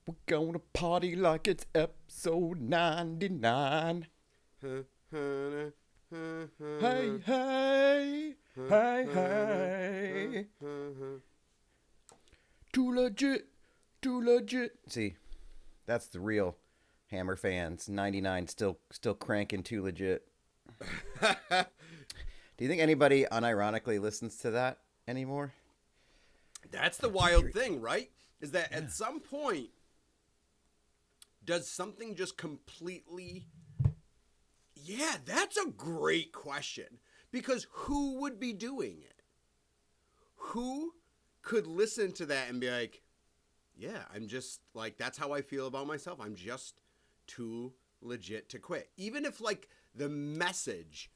We're gonna party like it's episode 99. Hey, hey, hey, hey. Too legit, too legit. See, that's the real Hammer fans. 99 still cranking too legit. Do you think anybody unironically listens to that anymore? That's the wild thing, right? Is that at some point, does something just completely... Yeah, that's a great question. Because who would be doing it? Who could listen to that and be like, yeah, I'm just, like, that's how I feel about myself. I'm just too legit to quit. Even if, like, the message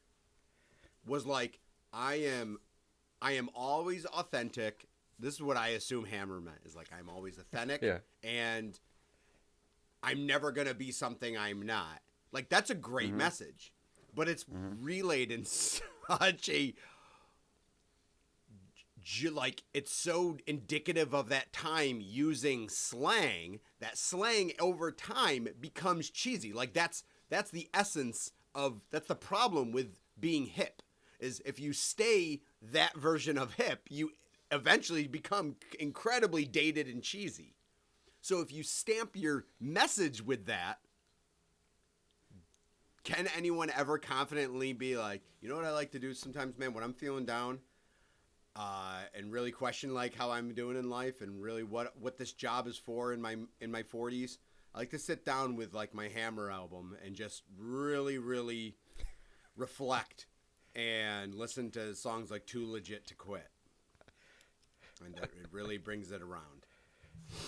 was like, I am always authentic. This is what I assume Hammer meant, is like, I'm always authentic. Yeah. And I'm never going to be something I'm not. Like, that's a great message. But it's relayed in such a... like, it's so indicative of that time using slang, that slang over time becomes cheesy. Like, that's the essence of... That's the problem with being hip, is if you stay that version of hip, you eventually become incredibly dated and cheesy. So if you stamp your message with that, can anyone ever confidently be like, you know what I like to do sometimes, man, when I'm feeling down and really question like how I'm doing in life and really what this job is for in my 40s? I like to sit down with like my Hammer album and just really, really reflect and listen to songs like Too Legit to Quit. And it really brings it around.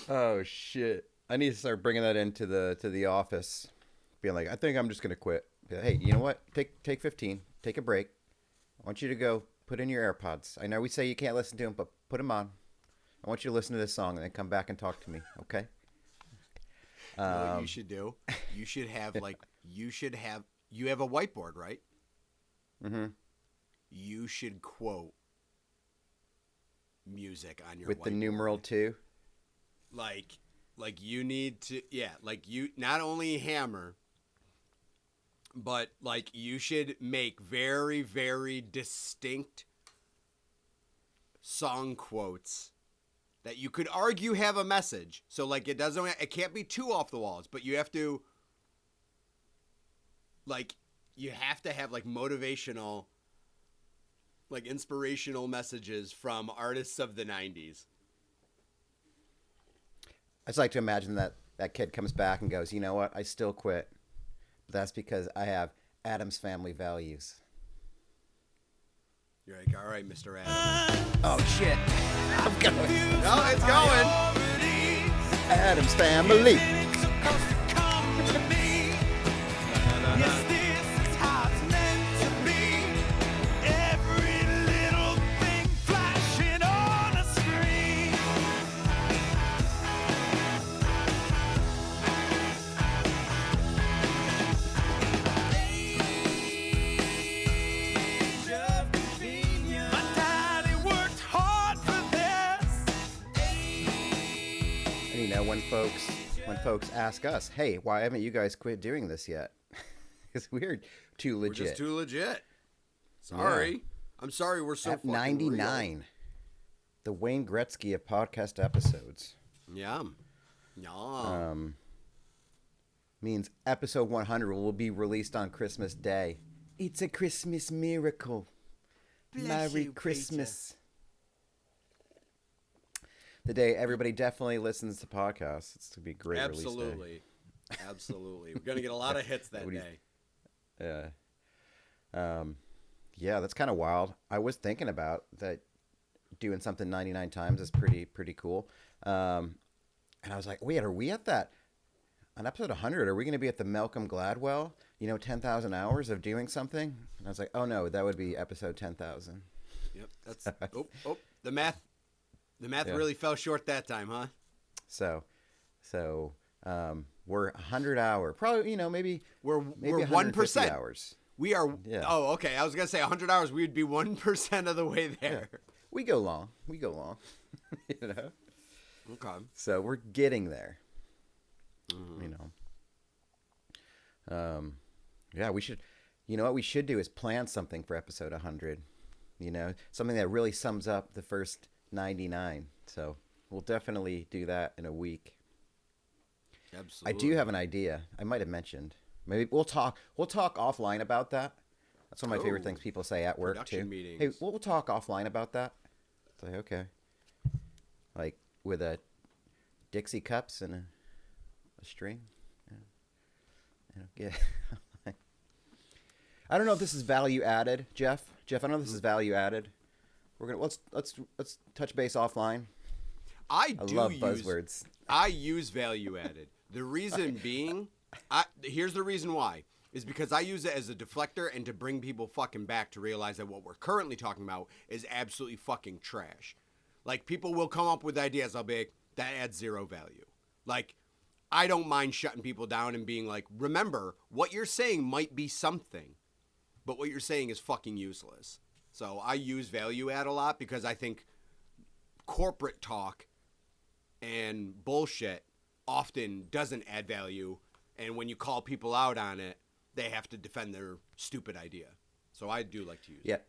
Oh shit! I need to start bringing that into the office, being like, I think I'm just gonna quit. Be like, hey, you know what? Take 15. Take a break. I want you to go put in your AirPods. I know we say you can't listen to them, but put them on. I want you to listen to this song and then come back and talk to me. Okay? You know what you should do? You should have you have a whiteboard, right? Mm-hmm. You should quote music on your with whiteboard. the numeral 2. Like you need to, like you not only Hammer, but like you should make very, very distinct song quotes that you could argue have a message. So like it can't be too off the walls, but you have to have like motivational, like inspirational messages from artists of the 90s. I just like to imagine that kid comes back and goes, you know what? I still quit. But that's because I have Adam's family values. You're like, all right, Mr. Adam. Oh, shit. I'm going. No, it's going. Adam's family. When folks ask us, hey, why haven't you guys quit doing this yet? Because we're too legit. We're just too legit. Sorry. Yeah. I'm sorry we're so at 99. Real. The Wayne Gretzky of podcast episodes. Yeah. Yeah. Means episode 100 will be released on Christmas Day. It's a Christmas miracle. Merry Christmas. Peter. The day everybody definitely listens to podcasts. It's going to be a great release day. Absolutely. We're going to get a lot of hits that day. Yeah. Yeah, that's kind of wild. I was thinking about that doing something 99 times is pretty cool. And I was like, wait, are we at that? On episode 100, are we going to be at the Malcolm Gladwell, 10,000 hours of doing something? And I was like, oh, no, that would be episode 10,000. Yep. That's the math. The math really fell short that time, huh? So, we're 100 hour. Probably, maybe we're 1% hours. We are. Yeah. Oh, okay. I was gonna say 100 hours. We would be 1% of the way there. Yeah. We go long. Okay. So we're getting there. you know. Yeah, we should. You know what we should do is plan something for episode 100. You know, something that really sums up the first 99. So we'll definitely do that in a week. Absolutely. I do have an idea. I might have mentioned. Maybe we'll talk offline about that. That's one of my favorite things people say at work too. Meetings. Hey, we'll talk offline about that. It's like, okay. Like with a Dixie cups and a string. Yeah. I don't know if this is value added, Jeff. Jeff, I don't know if this is value added. We're gonna let's touch base offline. I love buzzwords. I use value added. The reason being, here's the reason why. Is because I use it as a deflector and to bring people fucking back to realize that what we're currently talking about is absolutely fucking trash. Like, people will come up with ideas, I'll be like, that adds zero value. Like, I don't mind shutting people down and being like, remember, what you're saying might be something, but what you're saying is fucking useless. So I use value add a lot because I think corporate talk and bullshit often doesn't add value, and when you call people out on it, they have to defend their stupid idea. So I do like to use it.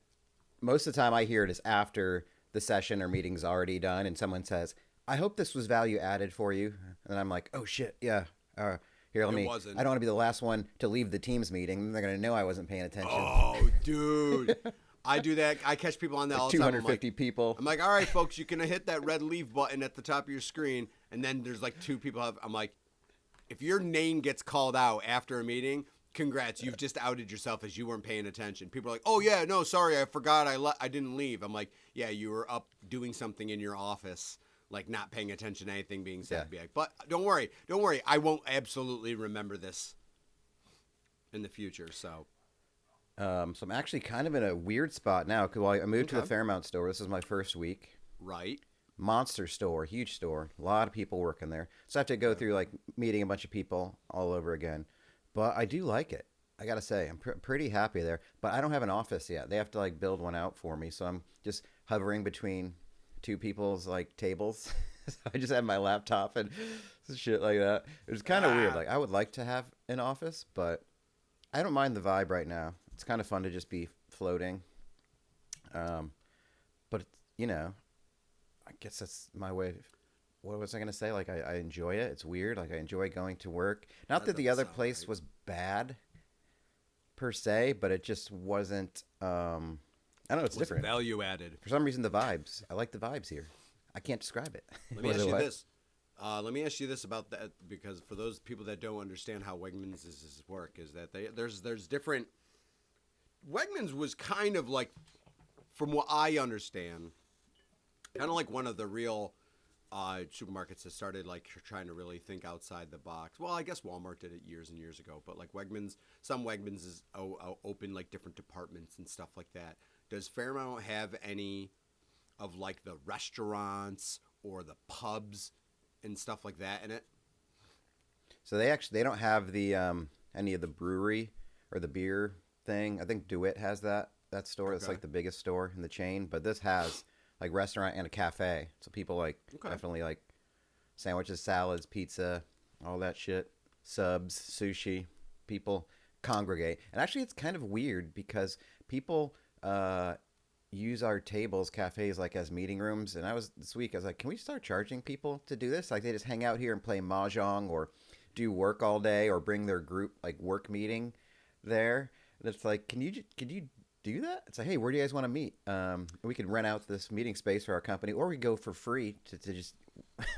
Most of the time I hear it is after the session or meeting's already done and someone says, I hope this was value added for you. And I'm like, oh shit, yeah. Here, let me. Wasn't. I don't want to be the last one to leave the Teams meeting. They're going to know I wasn't paying attention. Oh, dude. I do that. I catch people on that all the time. 250 people. I'm like, all right, folks, you can hit that red leave button at the top of your screen. And then there's like two people. I'm like, if your name gets called out after a meeting, congrats. You've just outed yourself as you weren't paying attention. People are like, oh, yeah, no, sorry. I forgot. I didn't leave. I'm like, yeah, you were up doing something in your office, like not paying attention to anything being said. Yeah. But don't worry. I won't absolutely remember this in the future. So I'm actually kind of in a weird spot now because I moved to the Fairmount store. This is my first week. Right. Monster store, huge store. A lot of people working there. So I have to go through like meeting a bunch of people all over again. But I do like it. I got to say, I'm pretty happy there. But I don't have an office yet. They have to like build one out for me. So I'm just hovering between two people's like tables. So I just have my laptop and shit like that. It was kind of weird. Like I would like to have an office, but I don't mind the vibe right now. It's kind of fun to just be floating. But you know, I guess that's my way. What was I going to say? Like, I enjoy it. It's weird. Like, I enjoy going to work. Not that the other place was bad, per se, but it just wasn't, I don't know, it's different. Value added. For some reason, the vibes. I like the vibes here. I can't describe it. Let me ask you this. Let me ask you this about that, because for those people that don't understand how Wegmans is work, is that there's different... Wegmans was kind of like, from what I understand, kind of like one of the real... supermarkets that started like trying to really think outside the box. Well, I guess Walmart did it years and years ago, but like some Wegmans is open like different departments and stuff like that. Does Fairmount have any of like the restaurants or the pubs and stuff like that in it? So they don't have the any of the brewery or the beer thing. I think DeWitt has that store. It's like the biggest store in the chain, but this has like restaurant and a cafe. So people like definitely like sandwiches, salads, pizza, all that shit, subs, sushi. People congregate. And actually it's kind of weird because people use our tables, cafes, like as meeting rooms. And this week I was like, can we start charging people to do this? Like they just hang out here and play mahjong or do work all day or bring their group like work meeting there. And it's like, can you do that? It's like, hey, where do you guys want to meet? We could rent out this meeting space for our company, or we go for free to just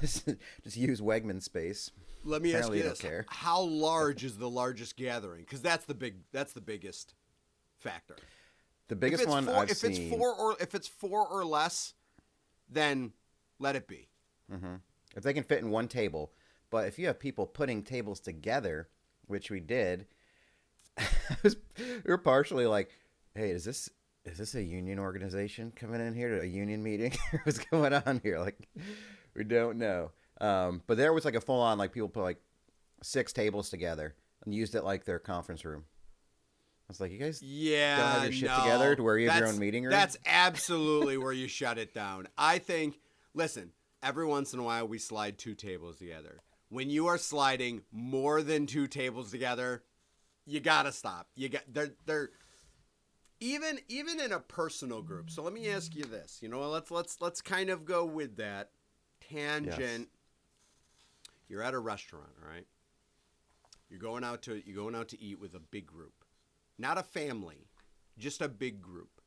just use Wegman space. Let me ask you this: how large is the largest gathering? Because that's the biggest factor. The biggest one I've seen. If it's four or less, then let it be. Mm-hmm. If they can fit in one table, but if you have people putting tables together, which we did, we were partially like, hey, is this a union organization coming in here to a union meeting? What's going on here? Like, we don't know. But there was like a full on, like people put like 6 tables together and used it like their conference room. I was like, you guys don't have your shit together to where you have your own meeting room? That's absolutely where you shut it down. I think, listen, every once in a while we slide 2 tables together. when you are sliding more than 2 tables together, you gotta stop. They're even in a personal group. So let me ask you this. You know, let's kind of go with that tangent. Yes. You're at a restaurant, all right? You're going out to eat with a big group. Not a family, just a big group.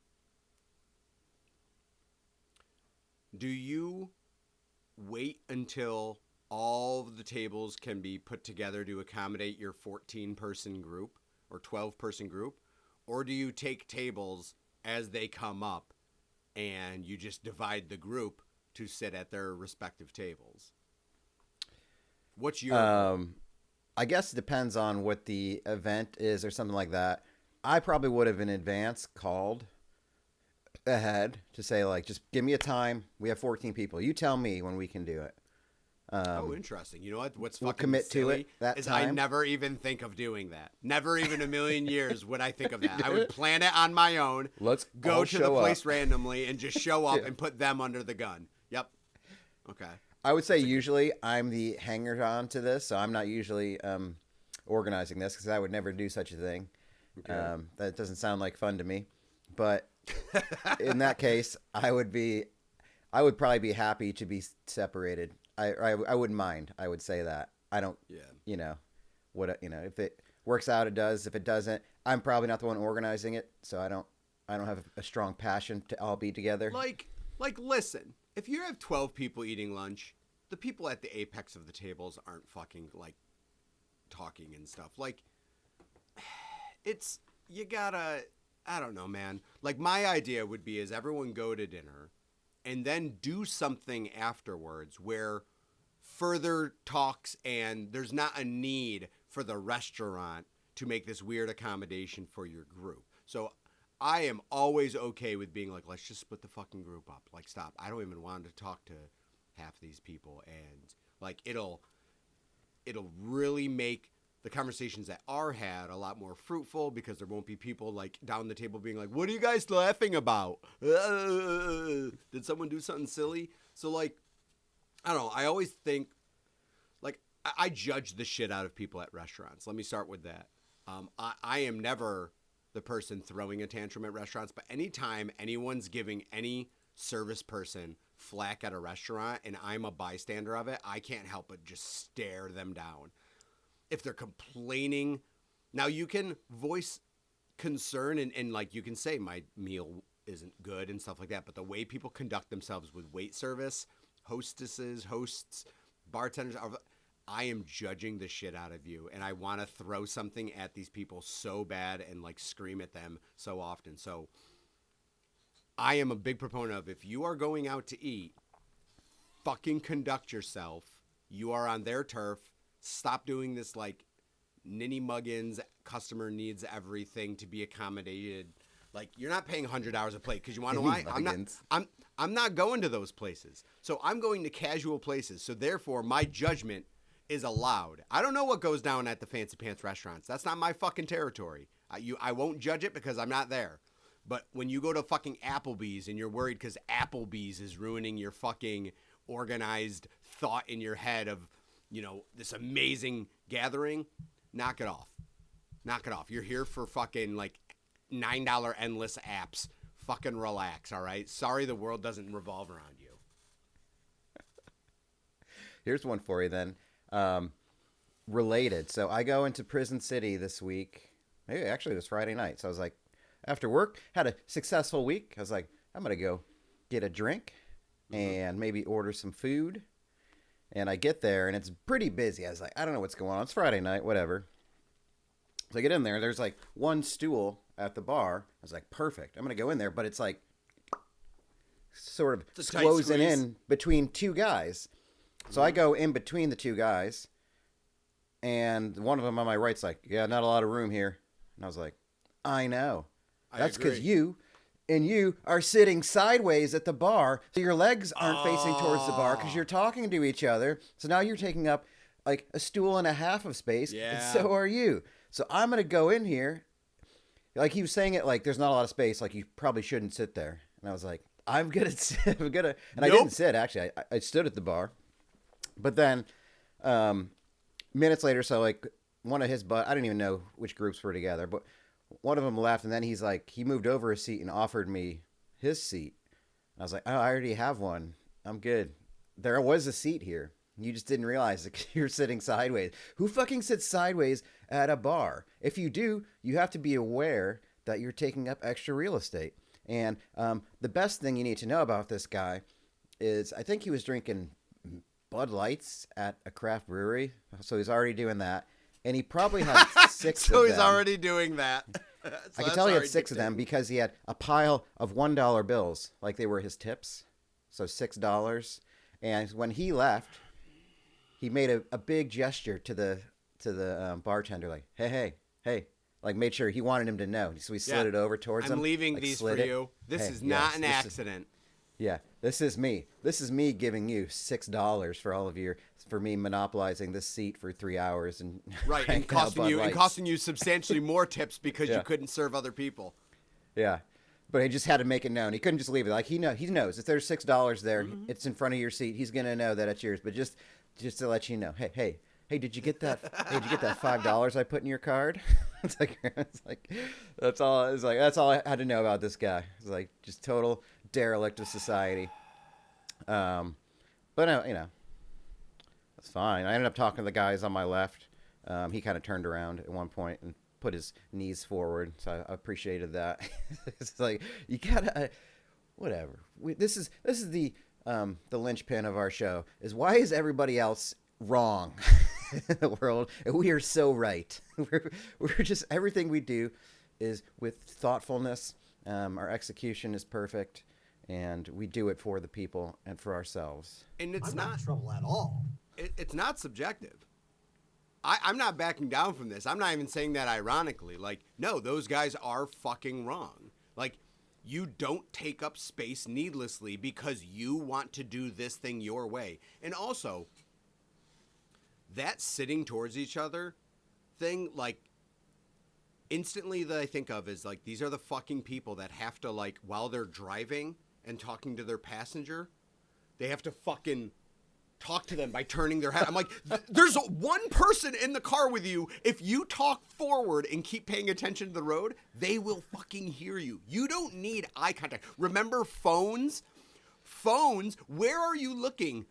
Do you wait until all of the tables can be put together to accommodate your 14-person group or 12-person group? Or do you take tables as they come up and you just divide the group to sit at their respective tables? What's your... I guess it depends on what the event is or something like that. I probably would have in advance called ahead to say, like, just give me a time. We have 14 people. You tell me when we can do it. Interesting. You know what? What's we'll fucking commit silly to it that is time. I never even think of doing that. Never even a million years would I think of that. I would plan it on my own. Let's go to the place up. randomly and just show up and put them under the gun. Yep. Okay. I would say usually I'm the hanger-on to this, so I'm not usually organizing this because I would never do such a thing. Okay. That doesn't sound like fun to me. But in that case, I would probably be happy to be separated. I wouldn't mind. I would say that. I don't, if it works out, it does. If it doesn't, I'm probably not the one organizing it, so I don't have a strong passion to all be together. Like, listen, if you have 12 people eating lunch, the people at the apex of the tables aren't fucking, like, talking and stuff. Like, you gotta, I don't know, man. Like, my idea would be is everyone go to dinner and then do something afterwards where further talks and there's not a need for the restaurant to make this weird accommodation for your group. So I am always okay with being like, let's just split the fucking group up. Like, stop. I don't even want to talk to half these people. And, like, it'll really make the conversations that are had a lot more fruitful because there won't be people, like, down the table being like, what are you guys laughing about? Did someone do something silly? So, like, I don't know. I always think, like, I judge the shit out of people at restaurants. Let me start with that. I am never the person throwing a tantrum at restaurants, but anytime anyone's giving any service person flack at a restaurant and I'm a bystander of it, I can't help but just stare them down. If they're complaining, now you can voice concern and like you can say my meal isn't good and stuff like that, but the way people conduct themselves with wait service, hostesses, hosts, bartenders, I am judging the shit out of you and I want to throw something at these people so bad and like scream at them so often. So I am a big proponent of if you are going out to eat, fucking conduct yourself. You are on their turf. Stop doing this like ninny muggins, customer needs everything to be accommodated. Like you're not paying $100 a plate because you want to know why? I'm not going to those places. So I'm going to casual places. So therefore my judgment is allowed. I don't know what goes down at the fancy pants restaurants. That's not my fucking territory. I won't judge it because I'm not there. But when you go to fucking Applebee's and you're worried because Applebee's is ruining your fucking organized thought in your head of, you know, this amazing gathering, knock it off. Knock it off. You're here for fucking like $9 endless apps. Fucking relax, all right? Sorry the world doesn't revolve around you. Here's one for you then. Related. So I go into Prison City this week. Maybe actually it was Friday night. So I was like, after work, had a successful week. I was like, I'm going to go get a drink and maybe order some food. And I get there and it's pretty busy. I was like, I don't know what's going on. It's Friday night, whatever. So I get in there. There's like one stool at the bar. I was like, perfect. I'm going to go in there. But it's like sort of closing in between two guys. So I go in between the two guys. And one of them on my right's like, yeah, not a lot of room here. And I was like, I know. That's because you are sitting sideways at the bar. So your legs aren't facing towards the bar because you're talking to each other. So now you're taking up like a stool and a half of space. Yeah. And so are you. So I'm going to go in here. Like he was saying it like there's not a lot of space. Like you probably shouldn't sit there. And I was like, I'm going to sit. And I didn't sit, actually. I stood at the bar. But then minutes later, so like one of his I didn't even know which groups were together, but one of them left, and then he's like, he moved over a seat and offered me his seat. And I was like, oh, I already have one. I'm good. There was a seat here. You just didn't realize it. You're sitting sideways. Who fucking sits sideways at a bar? If you do, you have to be aware that you're taking up extra real estate. And the best thing you need to know about this guy is I think he was drinking Bud Lights at a craft brewery. So he's already doing that. And he probably had 6 of them. So he's already doing that. I can tell he had 6 of them because he had a pile of $1 bills, like they were his tips. So $6. And when he left, he made a big gesture to the bartender, like, hey, like made sure he wanted him to know. So he slid it over towards him. I'm leaving like, these for you. This is not an accident. This is me. This is me giving you $6 for all of for me monopolizing this seat for 3 hours and right, and costing you substantially more tips because you couldn't serve other people. Yeah. But he just had to make it known. He couldn't just leave it. Like he knows if there's $6 there, it's in front of your seat. He's gonna know that it's yours. But just to let you know, hey, did you get that? Hey, did you get that $5 I put in your card? It's like that's all. It's like that's all I had to know about this guy. It's like just total derelict of society. But that's fine. I ended up talking to the guys on my left. He kind of turned around at one point and put his knees forward, so I appreciated that. It's like you gotta, whatever. This is the linchpin of our show is why is everybody else wrong in the world and we are so right. We're just everything we do is with thoughtfulness. Our execution is perfect, and we do it for the people and for ourselves. And it's I'm not in trouble at all. It's not subjective. I'm not backing down from this. I'm not even saying that ironically. Like, no, those guys are fucking wrong. Like, you don't take up space needlessly because you want to do this thing your way. And also, that sitting towards each other thing, like, instantly that I think of is, like, these are the fucking people that have to, like, while they're driving and talking to their passenger, they have to fucking talk to them by turning their head. I'm like, there's one person in the car with you. If you talk forward and keep paying attention to the road, they will fucking hear you. You don't need eye contact. Remember phones? Phones, where are you looking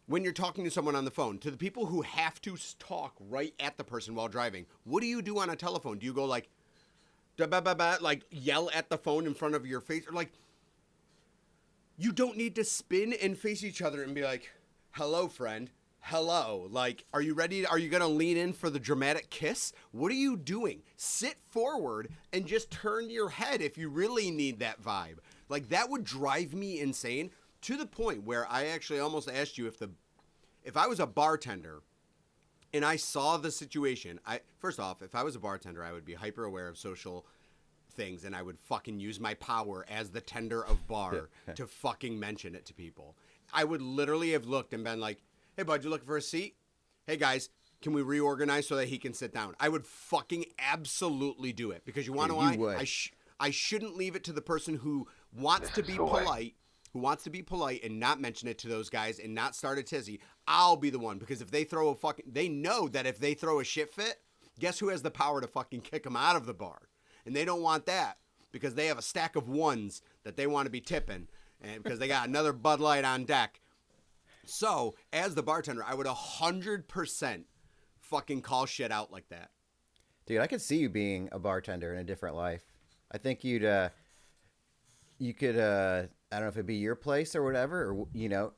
when you're talking to someone on the phone? To the people who have to talk right at the person while driving. What do you do on a telephone? Do you go like, like yell at the phone in front of your face? Or like, you don't need to spin and face each other and be like, hello, friend. Hello. Like, are you ready? Are you going to lean in for the dramatic kiss? What are you doing? Sit forward and just turn your head if you really need that vibe. Like, that would drive me insane to the point where I actually almost asked you if I was a bartender and I saw the situation. First off, if I was a bartender, I would be hyper aware of social things and I would fucking use my power as the tender of bar to fucking mention it to people. I would literally have looked and been like, hey, bud, you looking for a seat? Hey, guys, can we reorganize so that he can sit down? I would fucking absolutely do it because you want to know why? I shouldn't leave it to the person who wants to be polite, and not mention it to those guys and not start a tizzy. I'll be the one because if they they know that if they throw a shit fit, guess who has the power to fucking kick them out of the bar? And they don't want that because they have a stack of ones that they want to be tipping. And because they got another Bud Light on deck. So, as the bartender, I would 100% fucking call shit out like that. Dude, I could see you being a bartender in a different life. I think you could, I don't know if it'd be your place or whatever, or,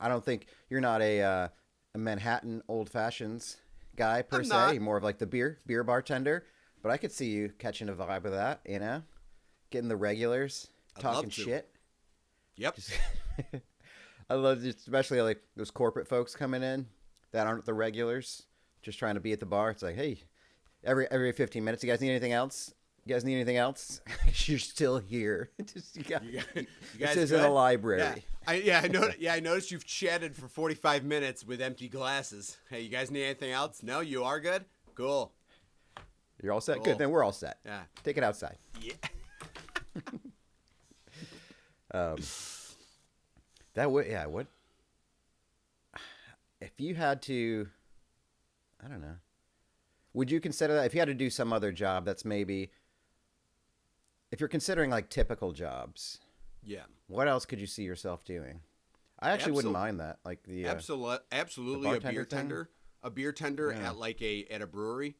I don't think you're not a Manhattan old fashions guy per se. You're more of like the beer bartender. But I could see you catching a vibe of that, getting the regulars, talking shit. Yep. I love it, especially like those corporate folks coming in that aren't the regulars, just trying to be at the bar. It's like, hey, every 15 minutes, you guys need anything else? You guys need anything else? You're still here. You guys this isn't a library. Yeah. I noticed you've chatted for 45 minutes with empty glasses. Hey, you guys need anything else? No, you are good? Cool. You're all set? Cool. Good, then we're all set. Yeah. Take it outside. Yeah. What if you had to, I don't know, would you consider that if you had to do some other job that's maybe, if you're considering like typical jobs, Yeah. what else could you see yourself doing? I actually wouldn't mind that. Like the Absolutely a beer tender. A beer tender at like at a brewery.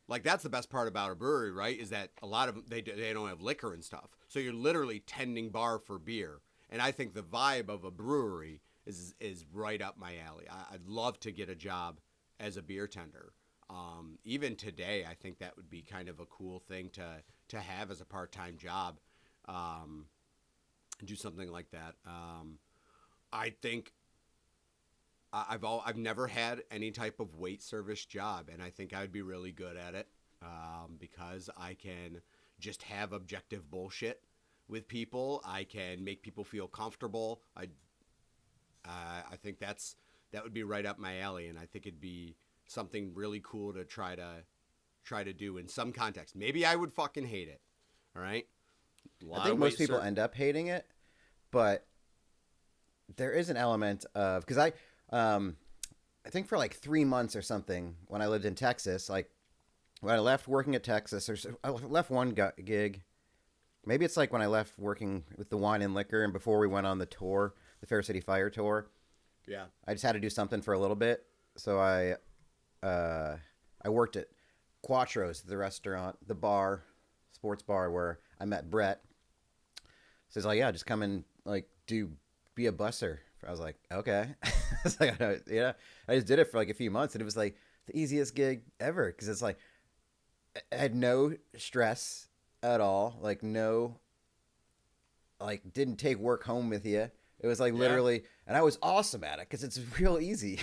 Like that's the best part about a brewery, right? Is that a lot of them, they don't have liquor and stuff. So you're literally tending bar for beer. And I think the vibe of a brewery is right up my alley. I'd love to get a job as a beer tender. Even today, I think that would be kind of a cool thing to have as a part-time job. Do something like that. I think I've never had any type of wait service job, and I think I'd be really good at it because I can just have objective bullshit with people. I can make people feel comfortable. I think that would be right up my alley, and I think it'd be something really cool to try to do in some context. Maybe I would fucking hate it. All right. I think most people end up hating it, but there is an element of, because I think for like 3 months or something when I lived in Texas, like when I left working at Texas, or I left one gig. Maybe it's like when I left working with the wine and liquor, and before we went on the tour, the Fair City Fire tour. Yeah, I just had to do something for a little bit, so I worked at Quattro's, the restaurant, the bar, sports bar where I met Brett. So he's like, yeah, just come and like be a busser. I was like, okay. It's like, yeah. I just did it for like a few months, and it was like the easiest gig ever because it's like I had no stress at all. Like no, like didn't take work home with you. It was like literally, and I was awesome at it because it's real easy.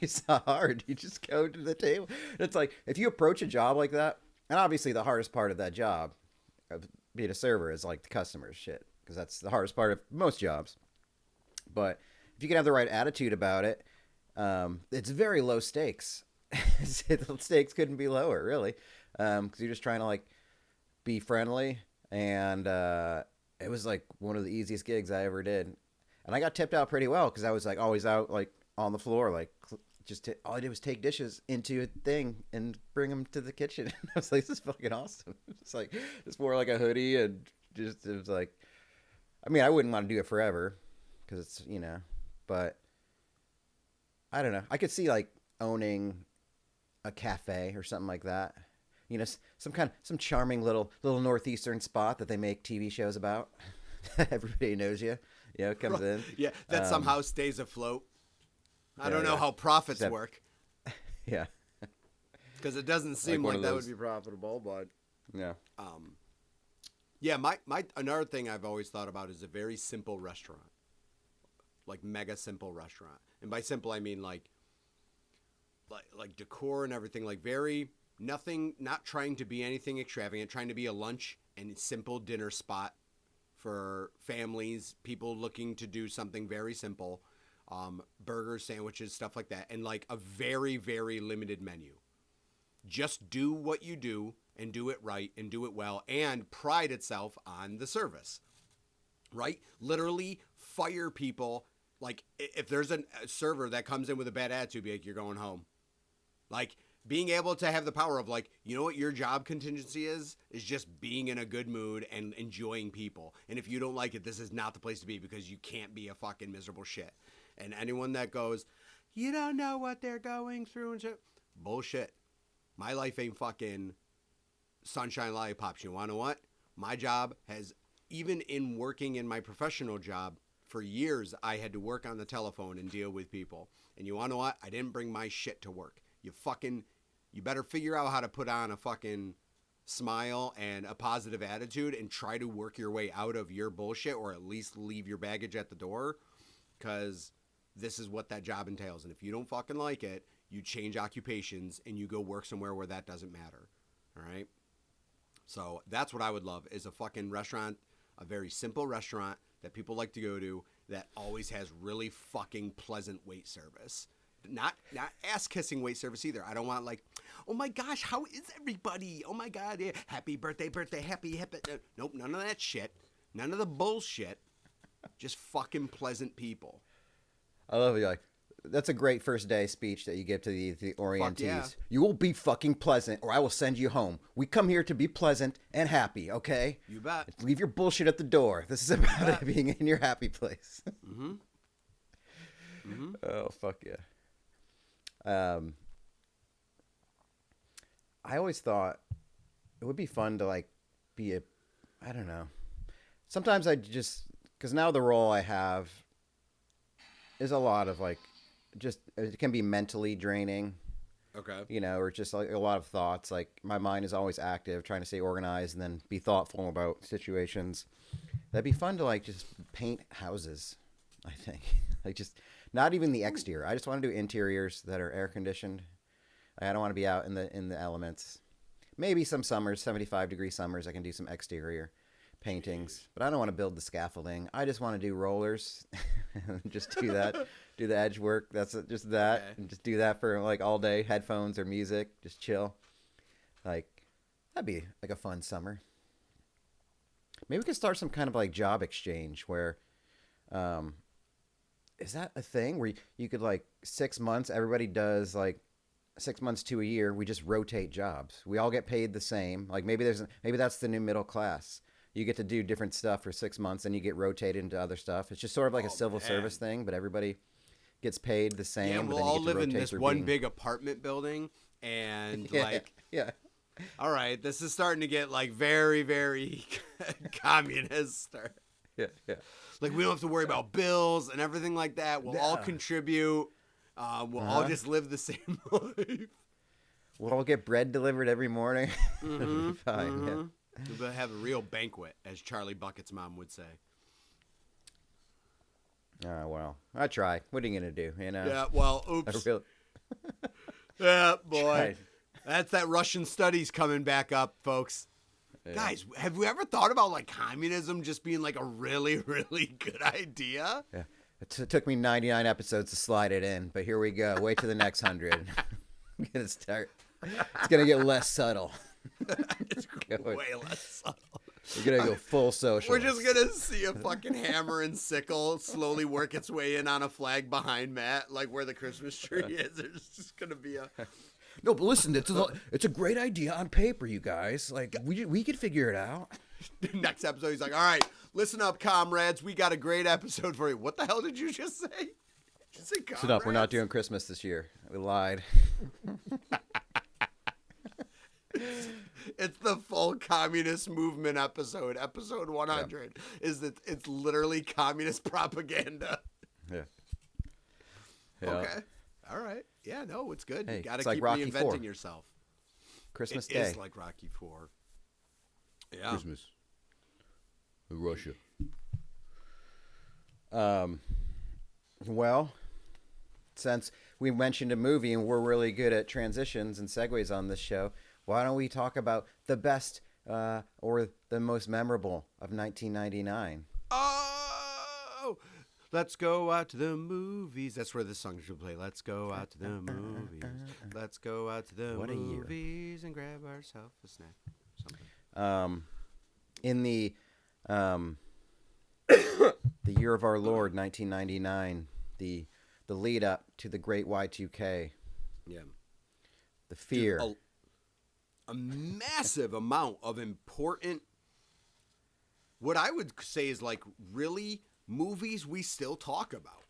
It's not hard. You just go to the table. It's like if you approach a job like that, and obviously the hardest part of that job, of being a server, is like the customer's shit because that's the hardest part of most jobs. But if you can have the right attitude about it, it's very low stakes. The stakes couldn't be lower, really, because you're just trying to like be friendly, and it was like one of the easiest gigs I ever did, and I got tipped out pretty well because I was like always out like on the floor, like all I did was take dishes into a thing and bring them to the kitchen. I was like, this is fucking awesome. It's like just wore like a hoodie and just it was like, I mean, I wouldn't want to do it forever because it's but I don't know. I could see like owning a cafe or something like that. Some charming little northeastern spot that they make TV shows about. Everybody knows you. Comes in. Yeah, that somehow stays afloat. I don't know how profits work. Yeah. Because it doesn't seem like that would be profitable, but yeah. Yeah, my another thing I've always thought about is a very simple restaurant. Like mega simple restaurant. And by simple I mean like decor and everything, like very nothing, not trying to be anything extravagant, trying to be a lunch and simple dinner spot for families, people looking to do something very simple. Burgers, sandwiches, stuff like that, and like a very, very limited menu. Just do what you do and do it right and do it well and pride itself on the service, right? Literally fire people. Like if there's a server that comes in with a bad attitude, be like, you're going home. Like being able to have the power of like, you know what your job contingency is just being in a good mood and enjoying people. And if you don't like it, this is not the place to be because you can't be a fucking miserable shit. And anyone that goes, you don't know what they're going through and shit, bullshit. My life ain't fucking sunshine lollipops. You want to know what? My job has, even in working in my professional job, for years I had to work on the telephone and deal with people. And you want to know what? I didn't bring my shit to work. You better figure out how to put on a fucking smile and a positive attitude and try to work your way out of your bullshit or at least leave your baggage at the door because this is what that job entails. And if you don't fucking like it, you change occupations and you go work somewhere where that doesn't matter. All right? So that's what I would love is a fucking restaurant, a very simple restaurant that people like to go to that always has really fucking pleasant wait service. Not ass-kissing wait service either. I don't want like, oh my gosh, how is everybody? Oh my God, yeah. Happy birthday, happy. Nope, none of that shit. None of the bullshit. Just fucking pleasant people. I love it. Like, that's a great first day speech that you give to the orientees. yeah. You will be fucking pleasant, or I will send you home. We come here to be pleasant and happy. Okay. You bet. Leave your bullshit at the door. This is about being in your happy place. Mm-hmm. Mm-hmm. Oh fuck yeah. I always thought it would be fun to like be a, I don't know. Sometimes I just, because now the role I have is a lot of like, just, it can be mentally draining. Okay. You know, or just like a lot of thoughts. Like my mind is always active, trying to stay organized and then be thoughtful about situations. That'd be fun to like just paint houses, I think. Like just not even the exterior. I just want to do interiors that are air conditioned. I don't want to be out in the elements. Maybe some summers, 75-degree summers, I can do some exterior paintings. But I don't want to build the scaffolding. I just want to do rollers and just do that. Do the edge work. That's it, just that. Okay. And just do that for like all day. Headphones or music. Just chill. Like, that'd be like a fun summer. Maybe we could start some kind of like job exchange where, is that a thing where you could like 6 months, everybody does like 6 months to a year, we just rotate jobs. We all get paid the same. Like maybe that's the new middle class. You get to do different stuff for 6 months and you get rotated into other stuff. It's just sort of like a civil service thing, but everybody gets paid the same. Yeah, we'll all live in this one big apartment building and yeah. All right, this is starting to get like very, very communist. Yeah. Like we don't have to worry about bills and everything like that. We'll all contribute. We'll all just live the same life. We'll all get bread delivered every morning. It'll be fine. Yeah. We'll have a real banquet, as Charlie Bucket's mom would say. Oh, well, I try. What are you going to do, you know? Yeah, well, oops. Yeah, boy. That's that Russian studies coming back up, folks. Yeah. Guys, have we ever thought about, like, communism just being, like, a really, really good idea? Yeah. It took me 99 episodes to slide it in, but here we go. Wait till the next 100. I'm going to start. It's going to get less subtle. It's way less subtle. We're going to go full social. We're just going to see a fucking hammer and sickle slowly work its way in on a flag behind Matt, like where the Christmas tree is. There's just going to be a... No, but listen, it's a great idea on paper, you guys. Like, we could figure it out. Next episode, he's like, all right, listen up, comrades. We got a great episode for you. What the hell did you just say? Did you say comrades? Listen up, we're not doing Christmas this year. We lied. It's the full communist movement episode 100. Yeah. It's literally communist propaganda. Yeah. Okay. All right. Yeah, no, it's good. Hey, you got to keep like reinventing yourself. Christmas Day. It is like Rocky IV. Yeah. Christmas. Russia. Well, since we mentioned a movie and we're really good at transitions and segues on this show, why don't we talk about the best or the most memorable of 1999? Oh, let's go out to the movies. That's where this song should play. Let's go out to the movies. Let's go out to the movies and grab ourselves a snack. Something. In the year of our Lord, 1999, the lead up to the Great Y2K. Yeah. The fear. Dude, a massive amount of important, what I would say is like really movies we still talk about.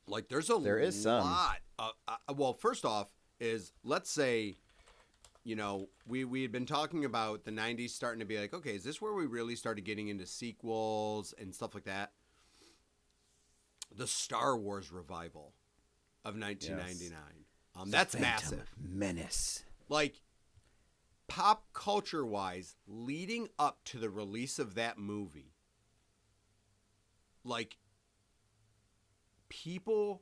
Like there is lot. Well, first off is, let's say, you know, we had been talking about the 90s starting to be like, okay, is this where we really started getting into sequels and stuff like that? The Star Wars revival of 1999. Yes. That's massive. Menace. Like, pop culture wise, leading up to the release of that movie, like, people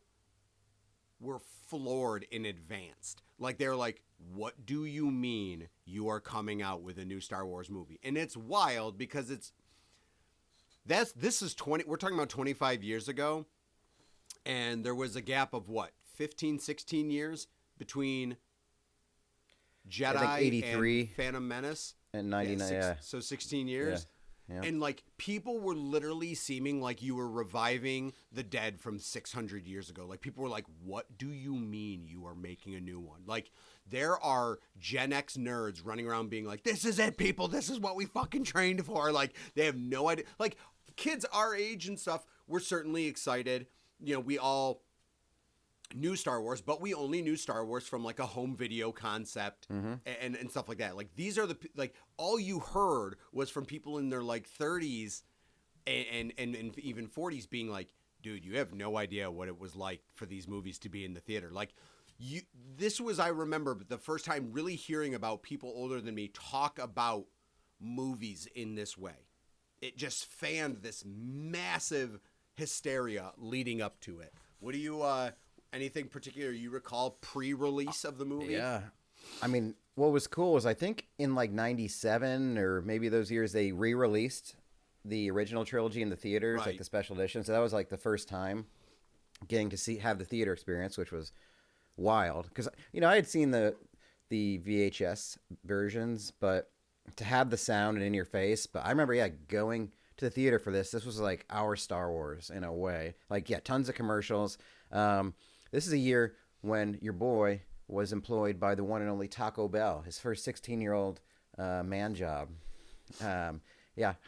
were floored in advance. Like, they're like, what do you mean you are coming out with a new Star Wars movie? And it's wild because we're talking about 25 years ago. And there was a gap of what, 15, 16 years between Jedi like 83 and Phantom Menace? And 99, yeah. So 16 years. Yeah. And like people were literally seeming like you were reviving the dead from 600 years ago. Like people were like, what do you mean you are making a new one? Like there are Gen X nerds running around being like, this is it, people. This is what we fucking trained for. Like they have no idea. Like kids our age and stuff, we're certainly excited. You know, we all knew Star Wars, but we only knew Star Wars from like a home video concept and stuff like that. Like these are the like all you heard was from people in their like 30s and even 40s being like, dude, you have no idea what it was like for these movies to be in the theater. Like this was, I remember the first time really hearing about people older than me talk about movies in this way. It just fanned this massive hysteria leading up to it. What do you anything particular you recall pre-release of the movie? Yeah. I mean, what was cool was I think in like 97 or maybe those years they re-released the original trilogy in the theaters, like the special edition. So that was like the first time getting to have the theater experience, which was wild. Because, you know, I had seen the VHS versions, but to have the sound and in your face. But I remember, going to the theater for this. This was like our Star Wars in a way. Like, tons of commercials. This is a year when your boy was employed by the one and only Taco Bell, his first 16-year-old man job. How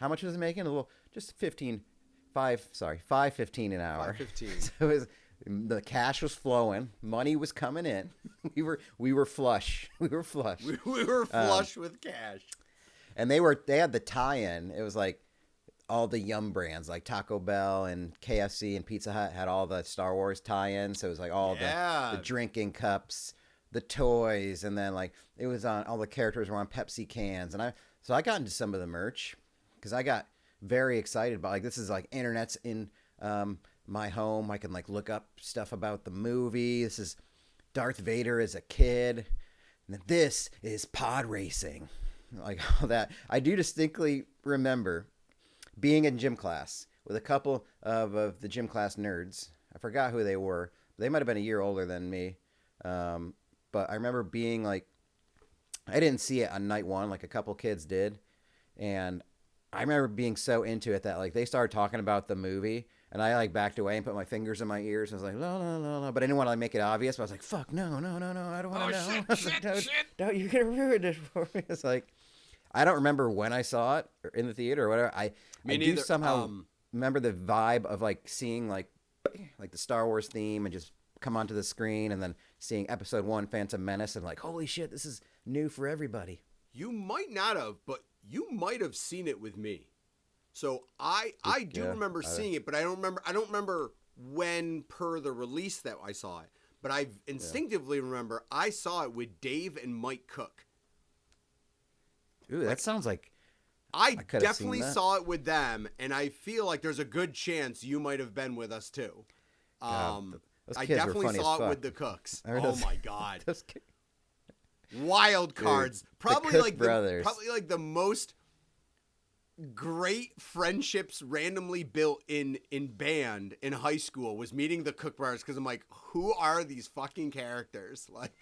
much was he making? Just $5.15 an hour. $5.15. So the cash was flowing, money was coming in. We were flush. We were flush. We were flush with cash. And they had the tie-in. It was like all the Yum brands, like Taco Bell and KFC and Pizza Hut had all the Star Wars tie-ins. So it was like all the drinking cups, the toys, and then like it was on all the characters were on Pepsi cans. And I got into some of the merch because I got very excited about like this is like internet's in my home. I can like look up stuff about the movie. This is Darth Vader as a kid. And then this is pod racing. Like all that. I do distinctly remember being in gym class with a couple of the gym class nerds. I forgot who they were. They might have been a year older than me. But I remember being like, I didn't see it on night one, like a couple kids did. And I remember being so into it that like they started talking about the movie and I like backed away and put my fingers in my ears. I was like, no. But I didn't want to like make it obvious. But I was like, fuck, no. I don't want to know. Shit. Don't, you're going to ruin it for me. It's like, I don't remember when I saw it or in the theater or whatever. I do somehow remember the vibe of like seeing like the Star Wars theme and just come onto the screen and then seeing Episode 1 Phantom Menace and like, holy shit, this is new for everybody. You might not have, but you might have seen it with me. So I do remember seeing it, but I don't remember when per the release that I saw it. But I instinctively remember I saw it with Dave and Mike Cook. Ooh, that sounds like I definitely saw it with them, and I feel like there's a good chance you might have been with us too. I definitely saw it with the Cooks. Oh my god. Wild cards. Dude, probably like the most great friendships randomly built in band in high school was meeting the Cook brothers because I'm like, who are these fucking characters? Like,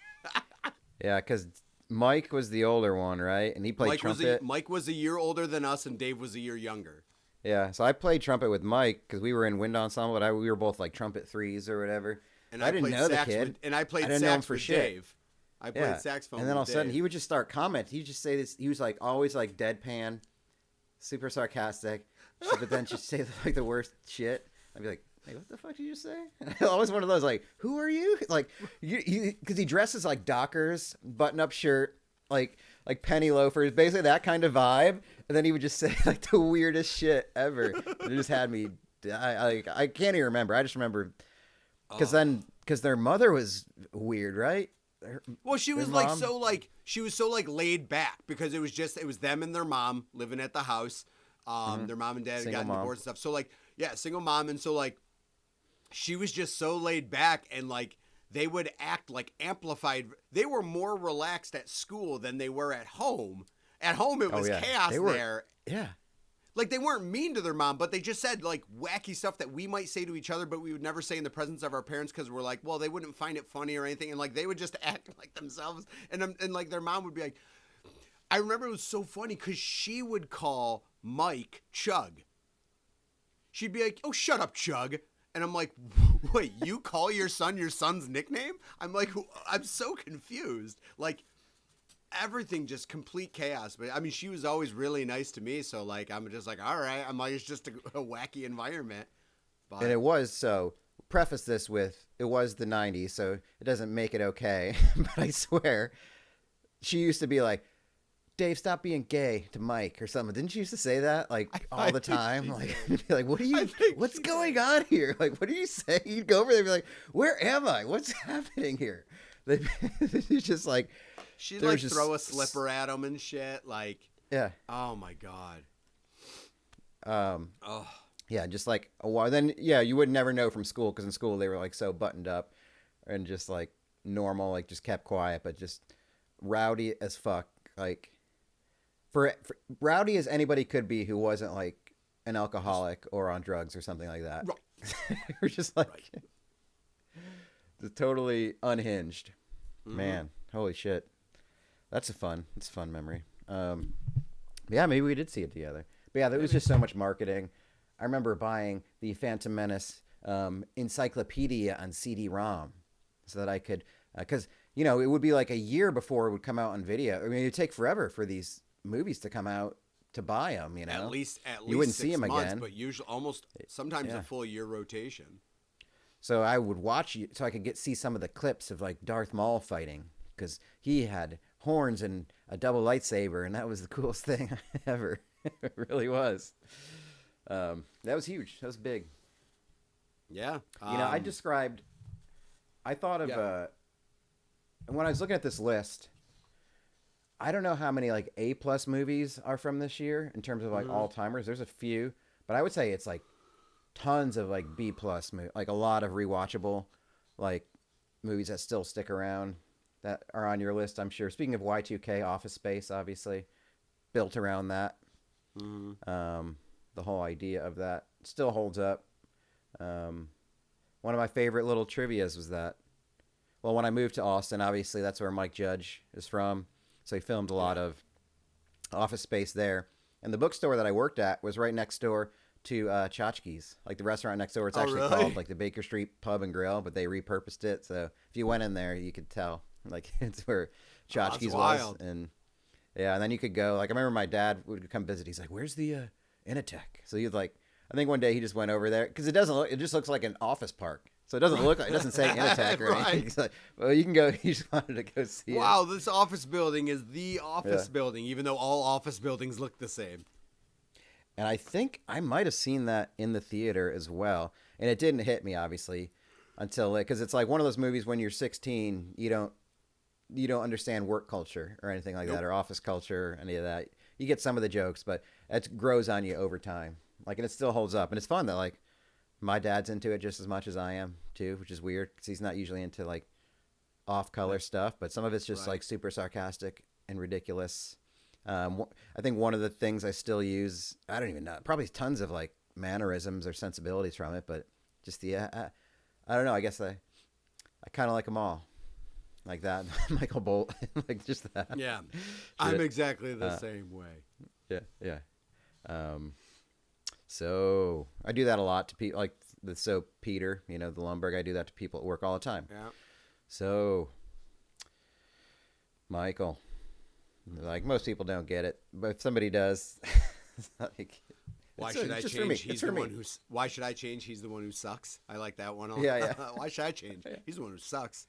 yeah, because Mike was the older one, right? And he played trumpet. Mike was a year older than us, and Dave was a year younger. Yeah, so I played trumpet with Mike because we were in wind ensemble, but we were both like trumpet threes or whatever. And I didn't know the kid. And I played sax with Dave. I played saxophone. And then all of a sudden he would just start commenting. He'd just say this. He was like always like deadpan, super sarcastic, but then just say like the worst shit. I'd be like, hey, what the fuck did you say? Always one of those like, who are you? Like, because he dresses like Dockers, button-up shirt, like penny loafers, basically that kind of vibe. And then he would just say like the weirdest shit ever. It just had me. I can't even remember. I just remember because their mother was weird, right? Well, she was like she was so laid back because it was them and their mom living at the house. Their mom and dad had gotten divorced and stuff. So single mom, and so like she was just so laid back and like they would act like amplified. They were more relaxed at school than they were at home. At home it was chaos there. Yeah. Like, they weren't mean to their mom, but they just said, like, wacky stuff that we might say to each other, but we would never say in the presence of our parents because we're like, well, they wouldn't find it funny or anything. And, like, they would just act like themselves. And like, their mom would be like, I remember it was so funny because she would call Mike Chug. She'd be like, "Oh, shut up, Chug." And I'm like, "Wait, you call your son's nickname?" I'm like, I'm so confused. Like, everything just complete chaos. But I mean, she was always really nice to me. So like, I'm just like, all right. I'm like, it's just a wacky environment. But And it was so. Preface this with it was the '90s, so it doesn't make it okay. But I swear, she used to be like, "Dave, stop being gay" to Mike or something. Didn't she used to say that like all the time? Like, be like, "What are you? What's going on here? Like, what are you saying?" You'd go over there and be like, "Where am I? What's happening here?" It's just like she'd like throw a slipper at him and shit. Like, yeah. oh my god. Oh. Yeah, just like a while. Then, yeah, you would never know from school because in school they were like so buttoned up and just like normal, like just kept quiet, but just rowdy as fuck. Like for rowdy as anybody could be who wasn't like an alcoholic or on drugs or something like that. Right. We're just like just totally unhinged. Mm-hmm. Man, holy shit, that's a fun memory. Yeah, maybe we did see it together. But yeah, there was just so much marketing. I remember buying the Phantom Menace encyclopedia on CD-ROM so that I could, because, you know, it would be like a year before it would come out on video. I mean, it would take forever for these movies to come out to buy them, you know? At least you wouldn't 6 see them months, again. but usually sometimes a full year rotation. So I would watch it so I could see some of the clips of like Darth Maul fighting because he had horns and a double lightsaber, and that was the coolest thing ever. It really was. That was huge. That was big. Yeah. You know, I thought of, when I was looking at this list, I don't know how many like A+ movies are from this year in terms of like all-timers. There's a few, but I would say it's like tons of like B+, like a lot of rewatchable like movies that still stick around that are on your list, I'm sure. Speaking of Y2K, Office Space, obviously, built around that. Mm-hmm. The whole idea of that still holds up. One of my favorite little trivias was that, well, when I moved to Austin, obviously that's where Mike Judge is from. So he filmed a lot of Office Space there. And the bookstore that I worked at was right next door to Tchotchke's, like the restaurant next door. It's actually called like the Baker Street Pub and Grill, but they repurposed it. So if you went in there, you could tell like it's where Tchotchke's was. And yeah, and then you could go, like I remember my dad would come visit. He's like, "Where's the Initech?" So he'd like, I think one day he just went over there because it just looks like an office park. So it doesn't look like, it doesn't say Initech or anything. He's like, well, you can go. He just wanted to go see it. Wow, this office building is the office building, even though all office buildings look the same. And I think I might have seen that in the theater as well. And it didn't hit me, obviously, until because it's like one of those movies when you're 16, you don't understand work culture or anything like that, or office culture, or any of that. You get some of the jokes, but it grows on you over time. Like, and it still holds up. And it's fun that, like, my dad's into it just as much as I am, too, which is weird because he's not usually into, like, off-color stuff. But some of it's just, like, super sarcastic and ridiculous. I think one of the things I still use, I don't even know, probably tons of, like, mannerisms or sensibilities from it. But just I don't know. I guess I kind of like them all. Like that. Michael Bolt. Like, just that. Yeah. I'm exactly the same way. Yeah. So I do that a lot to people, like the soap Peter, you know, the Lumberg. I do that to people at work all the time. Yeah. So, Michael, like most people don't get it, but if somebody does, like, why should I change? Why should I change? He's the one who sucks. I like that one. Yeah. Why should I change? He's the one who sucks.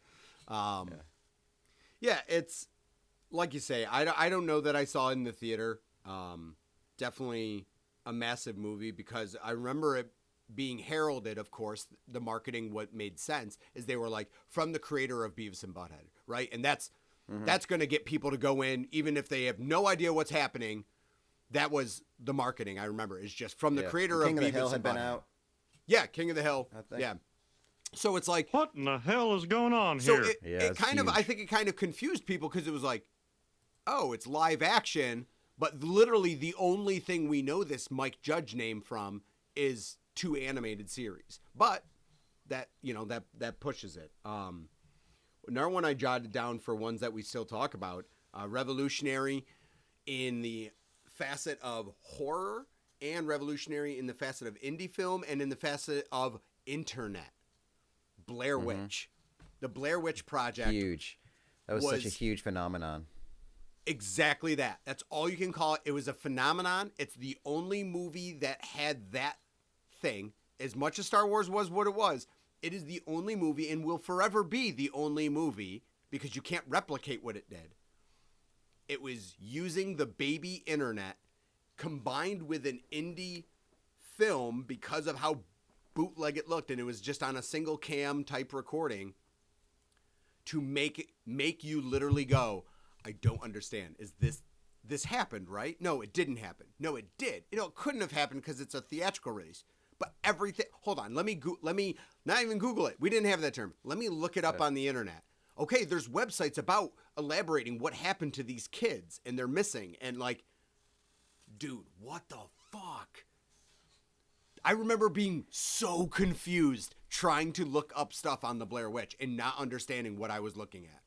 Yeah, it's like you say. I don't know that I saw it in the theater. Definitely a massive movie because I remember it being heralded. Of course, the marketing, what made sense is they were like from the creator of Beavis and Butthead, right? And that's going to get people to go in even if they have no idea what's happening. That was the marketing. I remember is just from the creator of Beavis and Butthead. King of the Hill had been out. Yeah, King of the Hill. Yeah. So it's like, what in the hell is going on here? So it kind of, I think it kind of confused people because it was like, oh, it's live action, but literally the only thing we know this Mike Judge name from is 2 animated series. But that, you know, that pushes it. Another one I jotted down for ones that we still talk about, Revolutionary in the facet of horror and revolutionary in the facet of indie film and in the facet of internet. Blair Witch. The Blair Witch Project. Huge. That was such a huge phenomenon. Exactly that. That's all you can call it. It was a phenomenon. It's the only movie that had that thing. As much as Star Wars was what it was, it is the only movie and will forever be the only movie because you can't replicate what it did. It was using the baby internet combined with an indie film because of how bootleg it looked, and it was just on a single cam type recording to make you literally go, I don't understand. Is this happened, right? No, it didn't happen. No, it did. It couldn't have happened because it's a theatrical release. But everything, hold on, let me not even Google it. We didn't have that term. Let me look it up on the internet. Okay, there's websites about elaborating what happened to these kids and they're missing. And like, dude, what the fuck? I remember being so confused trying to look up stuff on the Blair Witch and not understanding what I was looking at.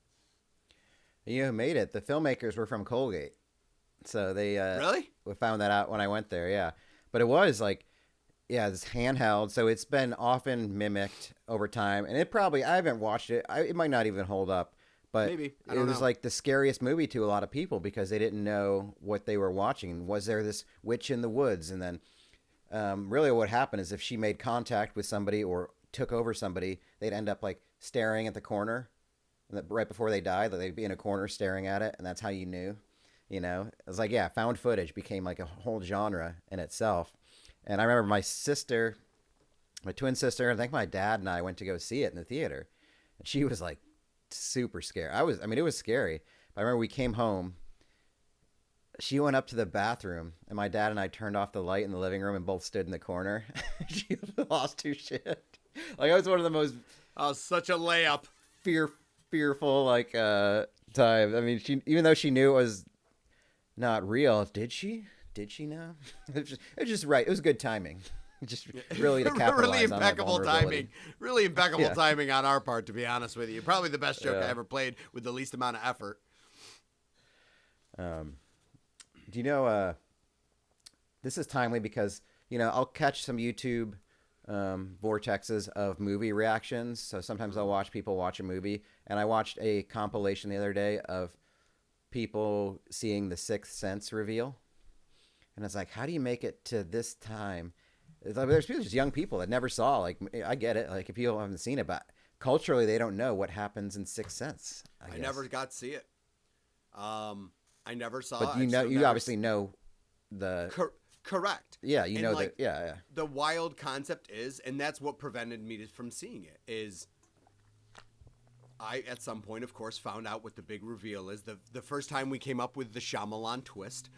You made it. The filmmakers were from Colgate. So they really? found that out when I went there, yeah. But it was like, yeah, it's handheld, so it's been often mimicked over time. And it probably, I haven't watched it. It might not even hold up. But maybe. It was like the scariest movie to a lot of people because they didn't know what they were watching. Was there this witch in the woods? And then really what happened is if she made contact with somebody or took over somebody, they'd end up like staring at the corner. And right before they died, they'd be in a corner staring at it. And that's how you knew, you know. It was like, yeah, found footage became like a whole genre in itself. And I remember my sister, my twin sister, I think my dad and I went to go see it in the theater. And she was like super scared. I mean, it was scary. But I remember we came home. She went up to the bathroom, and my dad and I turned off the light in the living room and both stood in the corner. She lost her shit. Like, it was one of the most... Oh, such a layup. Fearful, like, times. I mean, even though she knew it was not real, did she? Did she know? It was just right. It was good timing. Just really to capitalize really impeccable on that timing. Really impeccable timing on our part, to be honest with you. Probably the best joke I ever played with the least amount of effort. Do you know, this is timely because, you know, I'll catch some YouTube vortexes of movie reactions. So sometimes I'll watch people watch a movie. And I watched a compilation the other day of people seeing the Sixth Sense reveal. And it's like, how do you make it to this time? It's like, there's people, just young people that never saw. Like, I get it. Like, if people haven't seen it, but culturally, they don't know what happens in Sixth Sense. I never got to see it. I never saw it. But you obviously know the... Correct. Yeah, you know like, that. Yeah. The wild concept is, and that's what prevented me from seeing it, is I, at some point, of course, found out what the big reveal is. The first time we came up with the Shyamalan twist.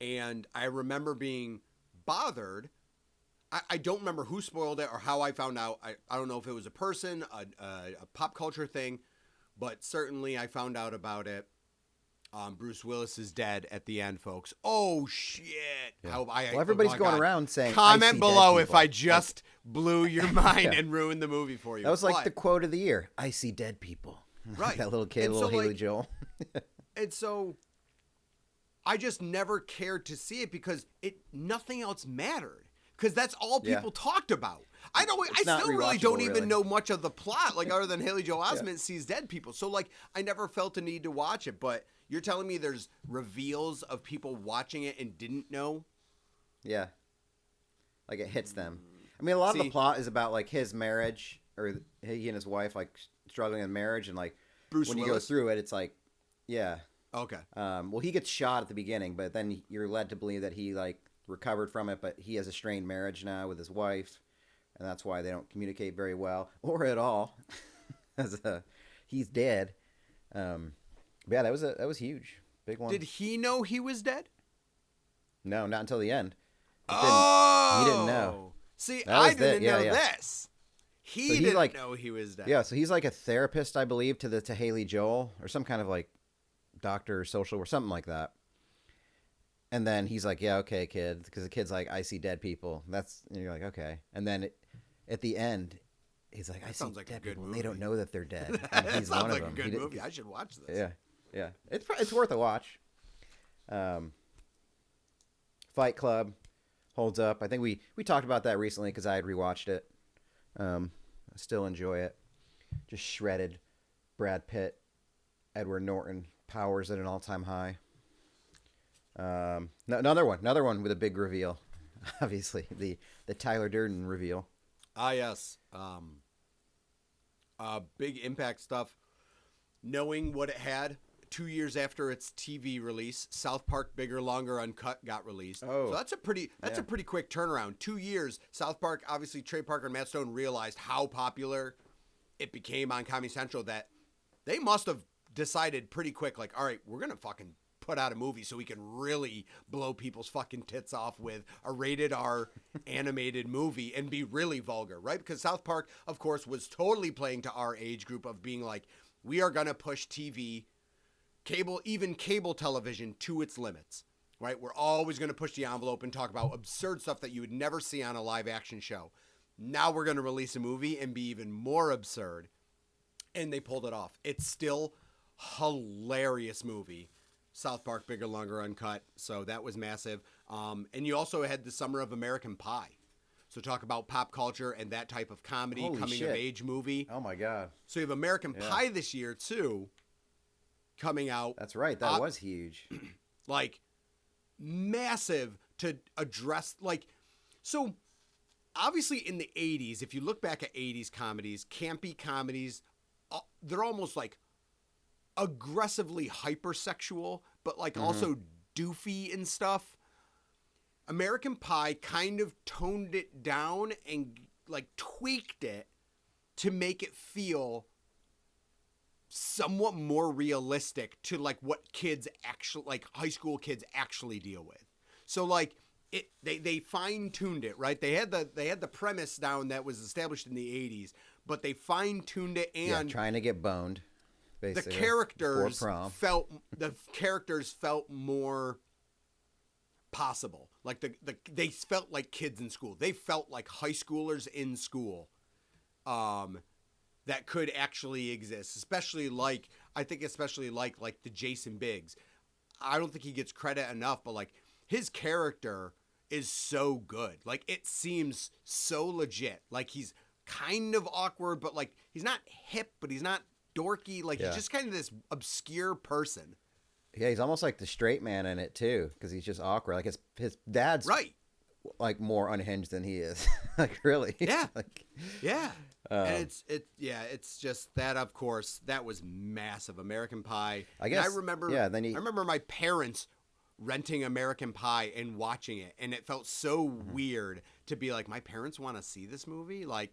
And I remember being bothered. I don't remember who spoiled it or how I found out. I don't know if it was a person, a pop culture thing, but certainly I found out about it. Bruce Willis is dead at the end, folks. Oh, shit. Yeah. Everybody's going around saying, comment below if I just blew your mind and ruined the movie for you. That was like the quote of the year. I see dead people. Right. That little kid, little Haley Joel. And so I just never cared to see it because nothing else mattered. Because that's all people talked about. I still really don't even know much of the plot, like other than Haley Joel Osment sees dead people. So like I never felt a need to watch it, but you're telling me there's reveals of people watching it and didn't know? Yeah. Like it hits them. I mean, a lot of the plot is about like his marriage, or he and his wife like struggling in marriage, and like Bruce when Willis? you go through it, it's like, yeah. Okay. Well, he gets shot at the beginning, but then you're led to believe that he like recovered from it, but he has a strained marriage now with his wife, and that's why they don't communicate very well or at all. He's dead. Yeah, that was huge, big one. Did he know he was dead? No, not until the end. He didn't know. See, I didn't know this. He didn't know he was dead. Yeah, so he's like a therapist, I believe, to Haley Joel, or some kind of like doctor or social or something like that. And then he's like, yeah, okay, kid, because the kid's like, I see dead people. And you're like, okay. And then at the end, he's like, I see dead people. And they don't know that they're dead. And he's sounds one like of them. a good movie. I should watch this. Yeah. Yeah, it's worth a watch. Fight Club holds up. I think we talked about that recently because I had rewatched it. I still enjoy it. Just shredded. Brad Pitt, Edward Norton, powers at an all-time high. Another one with a big reveal. Obviously, the Tyler Durden reveal. Ah, yes. Big impact stuff. Knowing what it had 2 years after its TV release, South Park Bigger, Longer, Uncut got released. Oh, so that's a pretty quick turnaround. 2 years. South Park, obviously, Trey Parker and Matt Stone realized how popular it became on Comedy Central that they must have decided pretty quick, like, all right, we're gonna fucking put out a movie so we can really blow people's fucking tits off with a rated R animated movie and be really vulgar, right? Because South Park, of course, was totally playing to our age group of being like, we are going to push TV, even cable television to its limits, right? We're always going to push the envelope and talk about absurd stuff that you would never see on a live action show. Now we're going to release a movie and be even more absurd. And they pulled it off. It's still hilarious movie. South Park, Bigger, Longer, Uncut. So that was massive. And you also had the Summer of American Pie. So talk about pop culture and that type of comedy, Holy coming shit. of age movie. Oh my God. So you have American Pie this year too, coming out. That's right. That was huge. Like massive to address so obviously in the 80s, if you look back at 80s comedies, campy comedies, they're almost like aggressively hypersexual, but also doofy and stuff. American Pie kind of toned it down and tweaked it to make it feel somewhat more realistic to what kids actually high school kids actually deal with. So they fine-tuned it, right? They had the premise down that was established in the 80s, but they fine-tuned it and trying to get boned. The characters felt more possible. They felt like kids in school. They felt like high schoolers in school. That could actually exist, especially the Jason Biggs. I don't think he gets credit enough, but his character is so good. It seems so legit. He's kind of awkward, but he's not hip, but he's not dorky. He's just kind of this obscure person. Yeah, he's almost like the straight man in it too, because he's just awkward. His dad's right. More unhinged than he is. Really. Yeah. Yeah. And it's just that. Of course, that was massive. American Pie. I guess. And I remember. Yeah. I remember my parents renting American Pie and watching it, and it felt so weird to be like, my parents want to see this movie. It was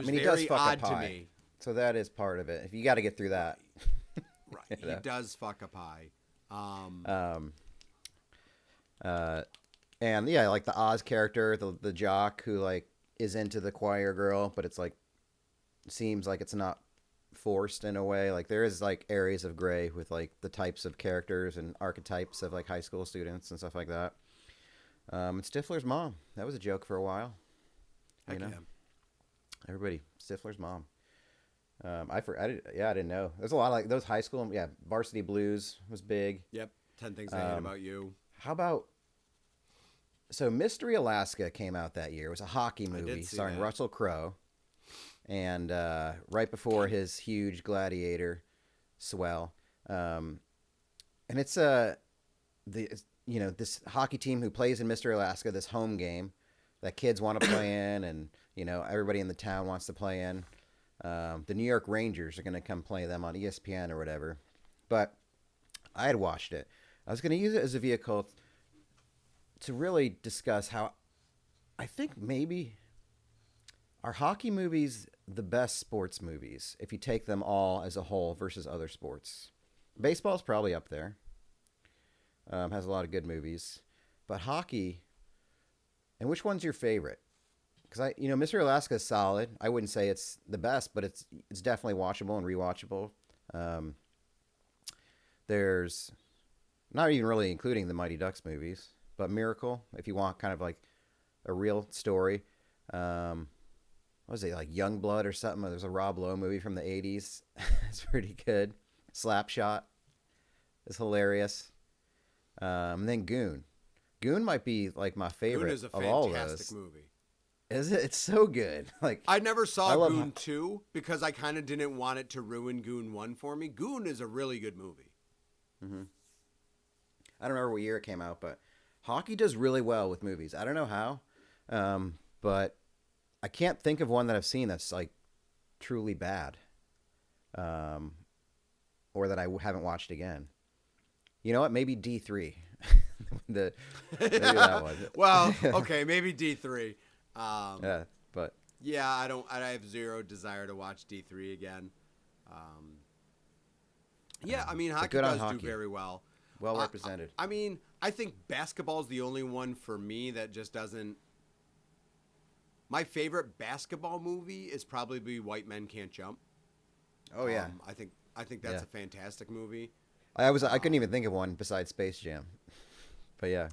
very odd to me. So that is part of it. If you got to get through that. Right. He does fuck a pie. And yeah, the Oz character, the jock who is into the choir girl, but it's seems like it's not forced in a way. There is areas of gray with the types of characters and archetypes of high school students and stuff like that. And Stifler's mom. That was a joke for a while. Heck yeah. Everybody, Stifler's mom. I didn't know. There's a lot of those high school. Yeah, Varsity Blues was big. Yep. 10 Things I Hate About You. How about? So Mystery Alaska came out that year. It was a hockey movie starring Russell Crowe, and right before his huge Gladiator swell. And it's this hockey team who plays in Mystery Alaska, this home game that kids want to play in, and everybody in the town wants to play in. The New York Rangers are going to come play them on ESPN or whatever. But I had watched it. I was going to use it as a vehicle to really discuss how I think maybe are hockey movies the best sports movies if you take them all as a whole versus other sports. Baseball's probably up there. Has a lot of good movies. But hockey, and which one's your favorite? Because Mystery Alaska is solid. I wouldn't say it's the best, but it's definitely watchable and rewatchable. There's not even really including the Mighty Ducks movies, but Miracle, if you want kind of a real story. What was it, Youngblood or something? There's a Rob Lowe movie from the 80s. It's pretty good. Slapshot. is hilarious. And then Goon. Goon might be like my favorite Goon is a of all of fantastic those. movie. Is it? It's so good. Like I never saw love Goon 2 because I kind of didn't want it to ruin Goon 1 for me. Goon is a really good movie. Mm-hmm. I don't remember what year it came out, but hockey does really well with movies. I don't know how, but I can't think of one that I've seen that's like truly bad, or that I haven't watched again. You know what? Maybe D3. Maybe that one. Well, okay, maybe D3. Yeah, but yeah, I have zero desire to watch D3 again. Yeah, I mean, hockey does do very well. Well represented. I mean, I think basketball is the only one for me that just doesn't. My favorite basketball movie is probably White Men Can't Jump. Oh yeah, I think that's a fantastic movie. I couldn't even think of one besides Space Jam, but yeah.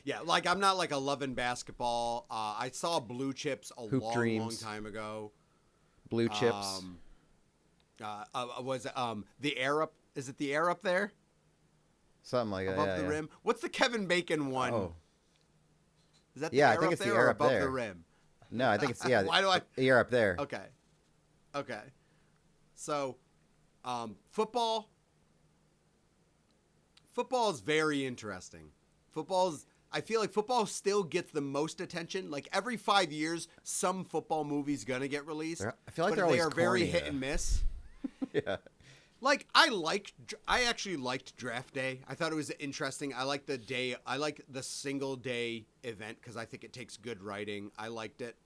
Yeah, like I'm not like a loving basketball. I saw Blue Chips a long time ago. Blue Chips. Was the air up? Is it the air up there? Something like that. Above the rim. What's the Kevin Bacon one? Oh. Is that the air I think up it's there the air or up above there. the rim? No, I think it's the air up there. Okay. So, football is very interesting. I feel like football still gets the most attention. Like every 5 years, some football movie's gonna get released. I feel like but they are very corny, hit and miss. Yeah. Like I actually liked Draft Day. I thought it was interesting. I like the day. I like the single day event because I think it takes good writing. I liked it.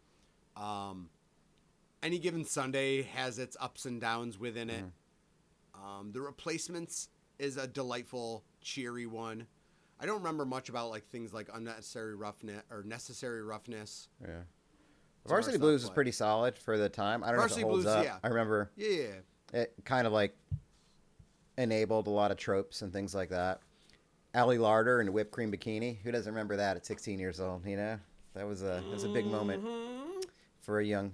Any Given Sunday has its ups and downs within it. The Replacements is a delightful, cheery one. I don't remember much about like things like Unnecessary Roughness or Necessary Roughness. Yeah. Varsity Blues was pretty solid for the time. I don't know if it holds up. Yeah. I remember. Yeah. It kind of like enabled a lot of tropes and things like that. Allie Larder and Whipped Cream Bikini. Who doesn't remember that at 16 years old? You know, that was a big moment for a young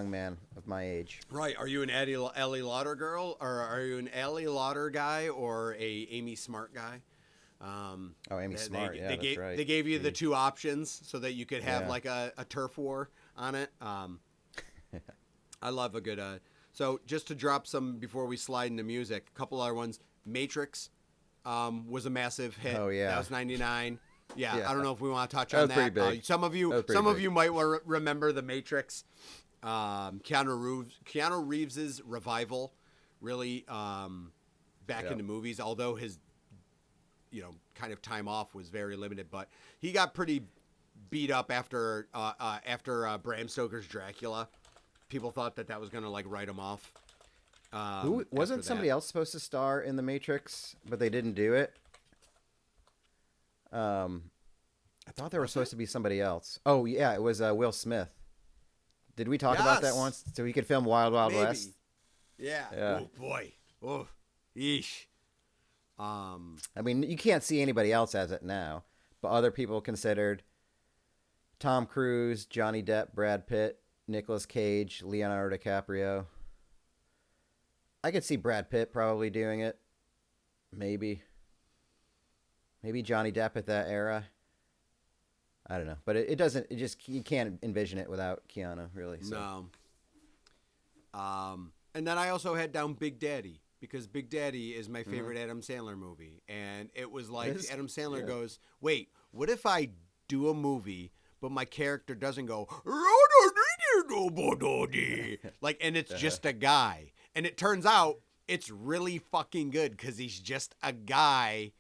man of my age. Right. Are you an Allie Lauder girl, or are you an Allie Lauder guy, or a Amy Smart guy? Amy Smart. That's right. They gave you the two options so that you could have like a turf war on it. I love a good. So just to drop some before we slide into music, a couple other ones. Matrix was a massive hit. Oh yeah, that was 99. Yeah, I don't know if we want to touch on that. Pretty big. Some of you might remember the Matrix. Keanu Reeves's revival, really back into movies. Although his, kind of time off was very limited, but he got pretty beat up after Bram Stoker's Dracula. People thought that was going to like write him off. Who wasn't somebody else supposed to star in The Matrix, but they didn't do it? I thought there was supposed to be somebody else. Oh yeah, it was Will Smith. Did we talk about that once? So he could film Wild Wild West. Yeah. Oh boy. Oh, yeesh. I mean, you can't see anybody else as it now, but other people considered Tom Cruise, Johnny Depp, Brad Pitt, Nicolas Cage, Leonardo DiCaprio. I could see Brad Pitt probably doing it. Maybe Johnny Depp at that era. I don't know, but it doesn't. It just, you can't envision it without Keanu, really. So. No. And then I also had down Big Daddy because Big Daddy is my favorite Adam Sandler movie, and it was like Adam Sandler goes, "Wait, what if I do a movie, but my character doesn't go like, and it's just a guy." And it turns out it's really fucking good because he's just a guy.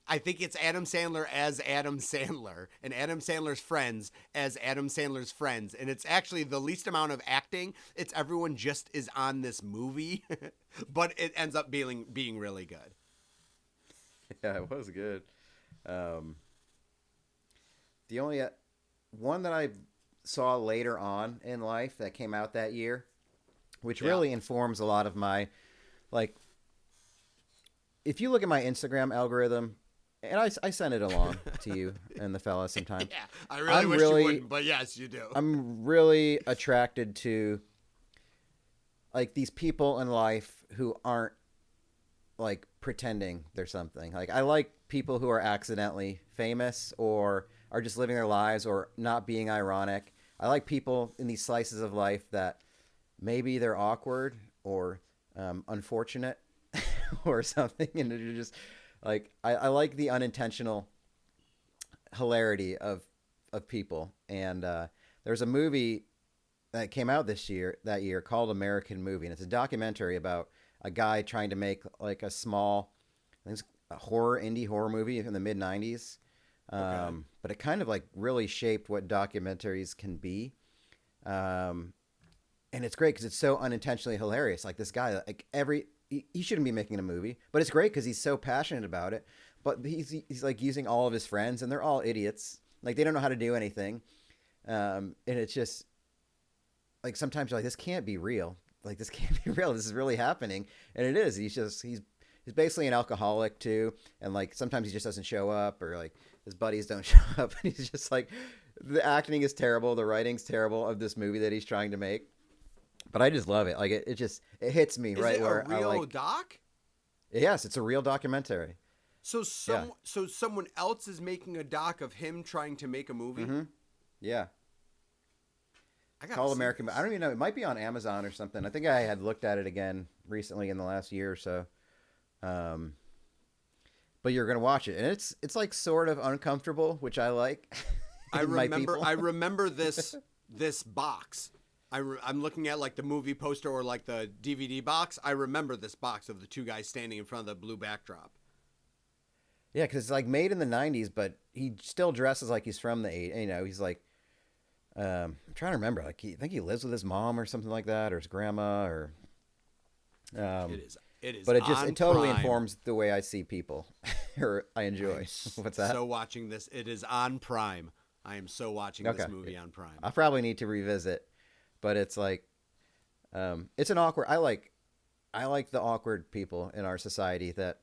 I think it's Adam Sandler as Adam Sandler and Adam Sandler's friends as Adam Sandler's friends. And it's actually the least amount of acting. It's everyone just is on this movie, but it ends up being really good. Yeah, it was good. The only one that I saw later on in life that came out that year, which really informs a lot of my, like, if you look at my Instagram algorithm, and I send it along to you and the fella sometimes. Yeah, I really wish you wouldn't, but yes, you do. I'm really attracted to, like, these people in life who aren't like pretending they're something. Like I like people who are accidentally famous or are just living their lives or not being ironic. I like people in these slices of life that maybe they're awkward or unfortunate or something, and they're just like I like the unintentional hilarity of people. And there's a movie that came out that year called American Movie, and it's a documentary about a guy trying to make like a small, I think it's a indie horror movie in the mid '90s. Okay. But it kind of like really shaped what documentaries can be. Um, and it's great because it's so unintentionally hilarious. Like this guy, like he shouldn't be making a movie, but it's great because he's so passionate about it. But he's like using all of his friends, and they're all idiots. Like they don't know how to do anything, and it's just like sometimes you're like, this can't be real. Like this can't be real. This is really happening, and it is. He's basically an alcoholic too, and like sometimes he just doesn't show up, or like his buddies don't show up, and he's just like, the acting is terrible, the writing's terrible of this movie that he's trying to make. But I just love it. Like it hits me Is right it where a real I like. doc? Yes, it's a real documentary. So Yeah. so someone else is making a doc of him trying to make a movie. Mm-hmm. Yeah. I It's gotta called see American. this. I don't even know. It might be on Amazon or something. I think I had looked at it again recently in the last year or so. Um, but you're gonna watch it, and it's like sort of uncomfortable, which I like. in my people. I remember this box. I'm looking at like the movie poster or like the DVD box. I remember this box of the two guys standing in front of the blue backdrop. Yeah, because it's like made in the '90s, but he still dresses like he's from the '80s. You know, he's like, I'm trying to remember. Like, I think he lives with his mom or something like that, or his grandma, or. It is. But On it totally Prime. informs the way I see people, or I enjoy. What's that? So watching this, it is on Prime. I am so watching this Okay. movie on Prime. I probably need to revisit, but it's like, it's an awkward. I like the awkward people in our society that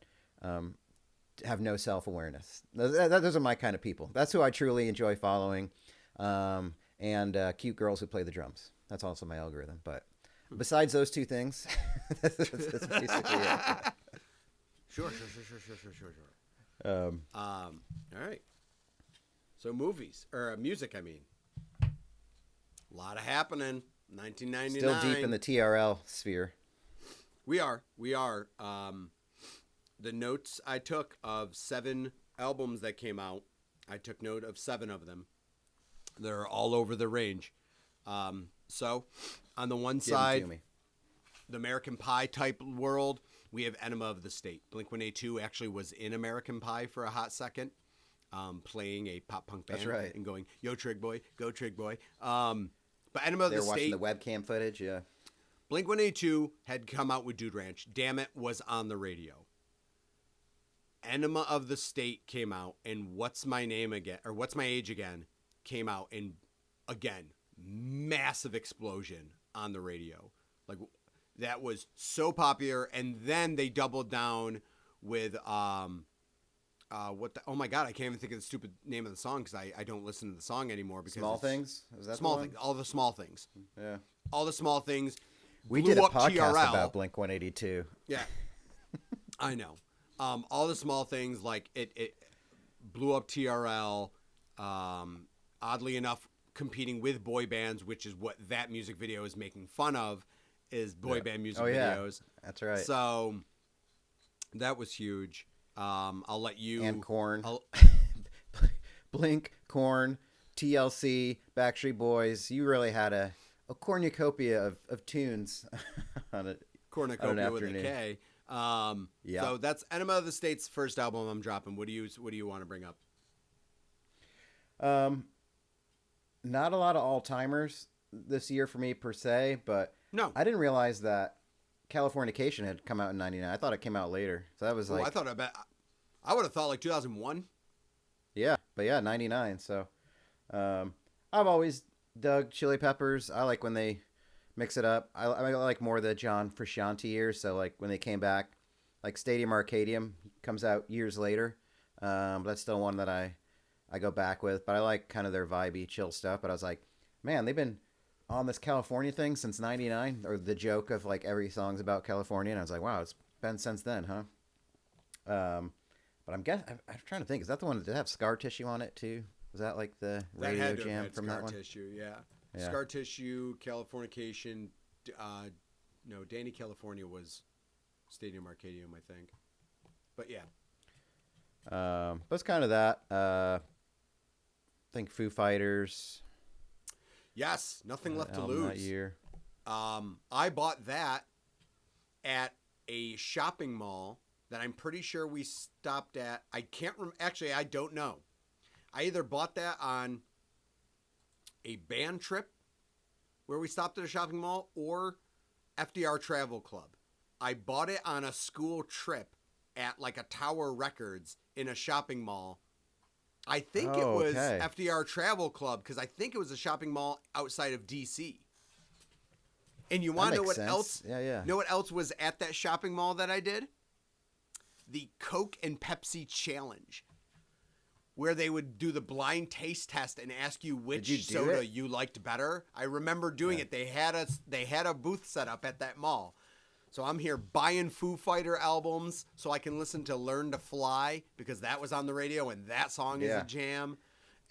have no self awareness. Those are my kind of people. That's who I truly enjoy following, and cute girls who play the drums. That's also my algorithm. But besides those two things, that's basically it. Sure. All right. So movies or music, I mean, a lot of happening. 1999. Still deep in the TRL sphere. We are. The notes I took of 7 albums that came out, I took note of 7 of them. They're all over the range. So, on the one Give 'em side, to me. the American Pie type world, we have Enema of the State. Blink-182 actually was in American Pie for a hot second, playing a pop punk band. That's right. And going, yo, Trig Boy, go Trig Boy. But Enema of They the were watching State, the webcam footage. Yeah. Blink-182 had come out with Dude Ranch. Damn It was on the radio. Enema of the State came out, and What's My Name Again, or What's My Age Again, came out, and again, massive explosion on the radio. Like, that was so popular, and then they doubled down with oh my god, I can't even think of the stupid name of the song because I don't listen to the song anymore because Small Things. Is that small the one? things, all the small things, Yeah. all the small things. We blew did a up podcast TRL. about Blink 182. Yeah, I know. All the small things, like it blew up TRL. Oddly enough, competing with boy bands, which is what that music video is making fun of, is boy band music videos. That's right. So that was huge. I'll let you. And Korn. Blink, Korn, TLC, Backstreet Boys. You really had a cornucopia of tunes on it. Korn-ucopia with a afternoon. K. Yeah. So that's Enema of the State's first album I'm dropping. What do you want to bring up? Not a lot of all-timers this year for me per se, but No. I didn't realize that Californication had come out in '99. I thought it came out later. So that was like, I would have thought like 2001. yeah, but yeah, '99. So I've always dug Chili Peppers. I like when they mix it up. I like more the John Frusciante years. So like when they came back, like Stadium Arcadium comes out years later. But that's still one that I go back with. But I like kind of their vibey, chill stuff. But I was like, man, they've been on this California thing since '99, or the joke of like every song's about California. And I was like, wow, it's been since then, huh? But I'm trying to think. Is that the one that did have Scar Tissue on it too? Was that like the That radio had to have jam had from Scar that one? Tissue, yeah. Yeah. Scar Tissue, Californication. No, Danny California was Stadium Arcadium, I think. But yeah. But it's kind of that. I think Foo Fighters. Yes, Nothing Left to album Lose. That year. I bought that at a shopping mall that I'm pretty sure we stopped at. I can't remember. Actually, I don't know. I either bought that on a band trip where we stopped at a shopping mall or FDR Travel Club. I bought it on a school trip at like a Tower Records in a shopping mall. I think it was FDR Travel Club because I think it was a shopping mall outside of DC. And you want to know what else? Yeah. Know what else was at that shopping mall that I did? The Coke and Pepsi challenge, where they would do the blind taste test and ask you which soda you liked better. I remember doing it. They had a booth set up at that mall. So I'm here buying Foo Fighter albums so I can listen to Learn to Fly because that was on the radio and that song is a jam.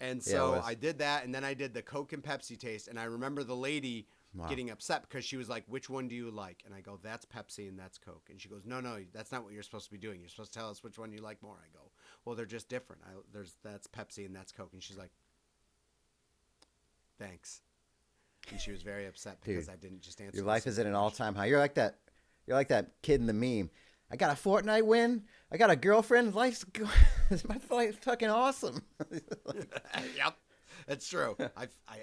And so I did that, and then I did the Coke and Pepsi taste. And I remember the lady getting upset because she was like, which one do you like? And I go, that's Pepsi and that's Coke. And she goes, no, that's not what you're supposed to be doing. You're supposed to tell us which one you like more. I go, well, they're just different. That's Pepsi and that's Coke. And she's like, thanks. And she was very upset because I didn't just answer. Your life is at an all-time high. You're like that kid in the meme. I got a Fortnite win. I got a girlfriend. My life's fucking awesome. Yep, that's true.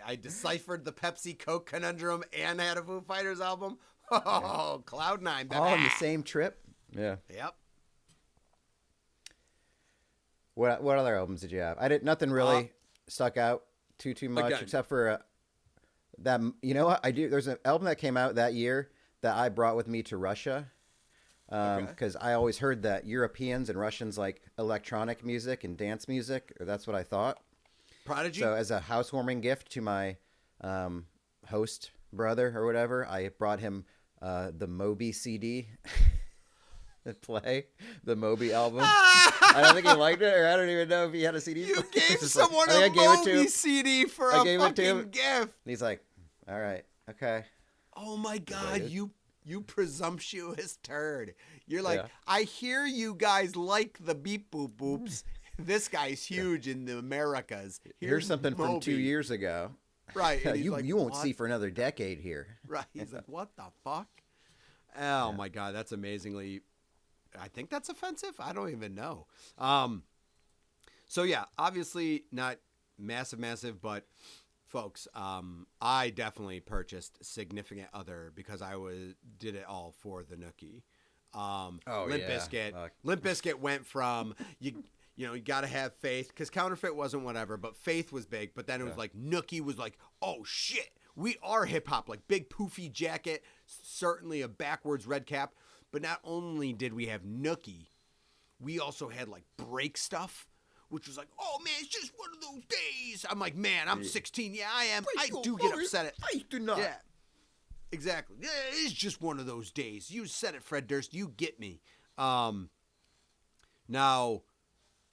I deciphered the Pepsi Coke conundrum and had a Foo Fighters album. Oh, Cloud9. All on the same trip. Yeah. Yep. What other albums did you have? Nothing really stuck out too much except for that. You know what I do? There's an album that came out that year that I brought with me to Russia. Because I always heard that Europeans and Russians like electronic music and dance music, or that's what I thought. Prodigy? So as a housewarming gift to my host brother or whatever, I brought him the Moby CD to play, the Moby album. I don't think he liked it, or I don't even know if he had a CD. You gave someone a Moby CD for a fucking gift. And he's like, all right, okay. Oh my God, you presumptuous turd. You're like, I hear you guys like the beep boop boops. This guy's huge in the Americas. Here's something Moby. from 2 years ago. Right. you won't see for another decade here. Right. He's like, what the fuck? Oh my God, that's amazingly, I think that's offensive. I don't even know. So yeah, obviously not massive, but folks, I definitely purchased Significant Other because I did it all for the Nookie. Limp Bizkit. Limp Bizkit went from you got to have faith because Counterfeit wasn't whatever, but Faith was big. But then it was like Nookie was like, oh shit, we are hip hop, like big poofy jacket, certainly a backwards red cap. But not only did we have Nookie, we also had like break stuff, which was like, oh man, it's just one of those days. I'm like, man, I'm 16. Yeah, I am. I do get upset. I do not. Yeah, exactly. Yeah, it's just one of those days. You said it, Fred Durst. You get me. Now,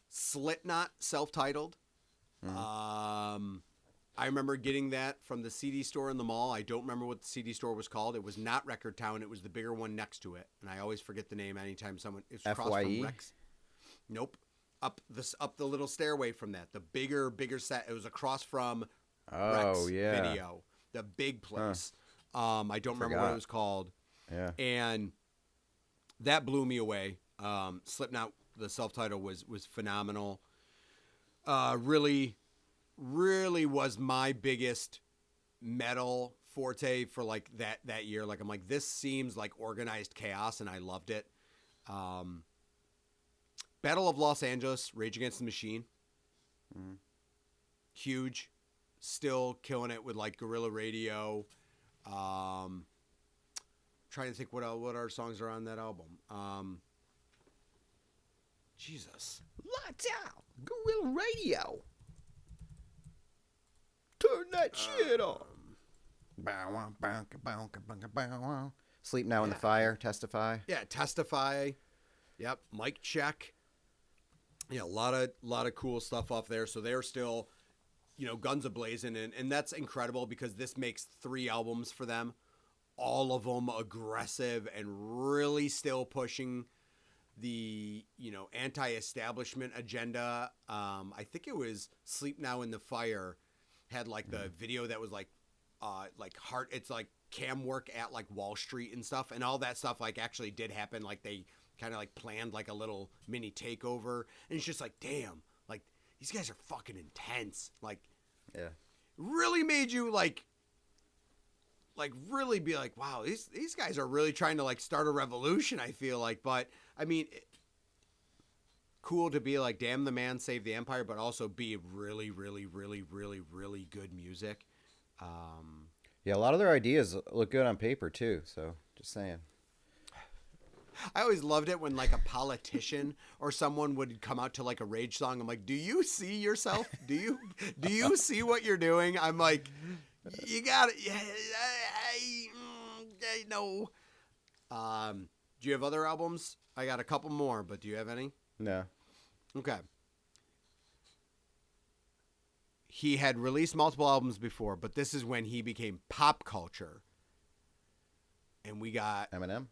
Slipknot, self-titled. I remember getting that from the CD store in the mall. I don't remember what the CD store was called. It was not Record Town. It was the bigger one next to it, and I always forget the name anytime someone. It's across from Rex. Nope. Up the little stairway from that. The bigger set. It was across from Rex Video. The big place. I don't remember what it was called. Yeah. And that blew me away. Slipknot, the self-title was phenomenal. Really was my biggest metal forte for like that year. Like I'm like, this seems like organized chaos, and I loved it. Battle of Los Angeles, Rage Against the Machine. Huge. Still killing it with like Guerrilla Radio. Trying to think what our songs are on that album. Jesus. Lights out. Guerrilla Radio. Turn that shit on. Sleep Now in the Fire. Testify. Yeah, Testify. Yep. Mic check. Yeah, a lot of cool stuff off there. So they're still, guns a-blazing, and that's incredible because this makes 3 albums for them. All of them aggressive and really still pushing the, anti-establishment agenda. I think it was Sleep Now in the Fire had like the video that was like heart. It's like cam work at like Wall Street and stuff, and all that stuff like actually did happen. Like they kind of like planned like a little mini takeover, and it's just like, damn, like these guys are fucking intense. Like, yeah, really made you like really be like, wow, these guys are really trying to like start a revolution. I feel like, but I mean, cool to be like, damn, the man saved the empire, but also be really, really, really, really, really good music. Yeah, a lot of their ideas look good on paper too. So just saying. I always loved it when like a politician or someone would come out to like a rage song. I'm like, do you see yourself? Do you see what you're doing? I'm like, you got it. Yeah, I know. Do you have other albums? I got a couple more, but do you have any? No. Okay. He had released multiple albums before, but this is when he became pop culture. And we got Eminem?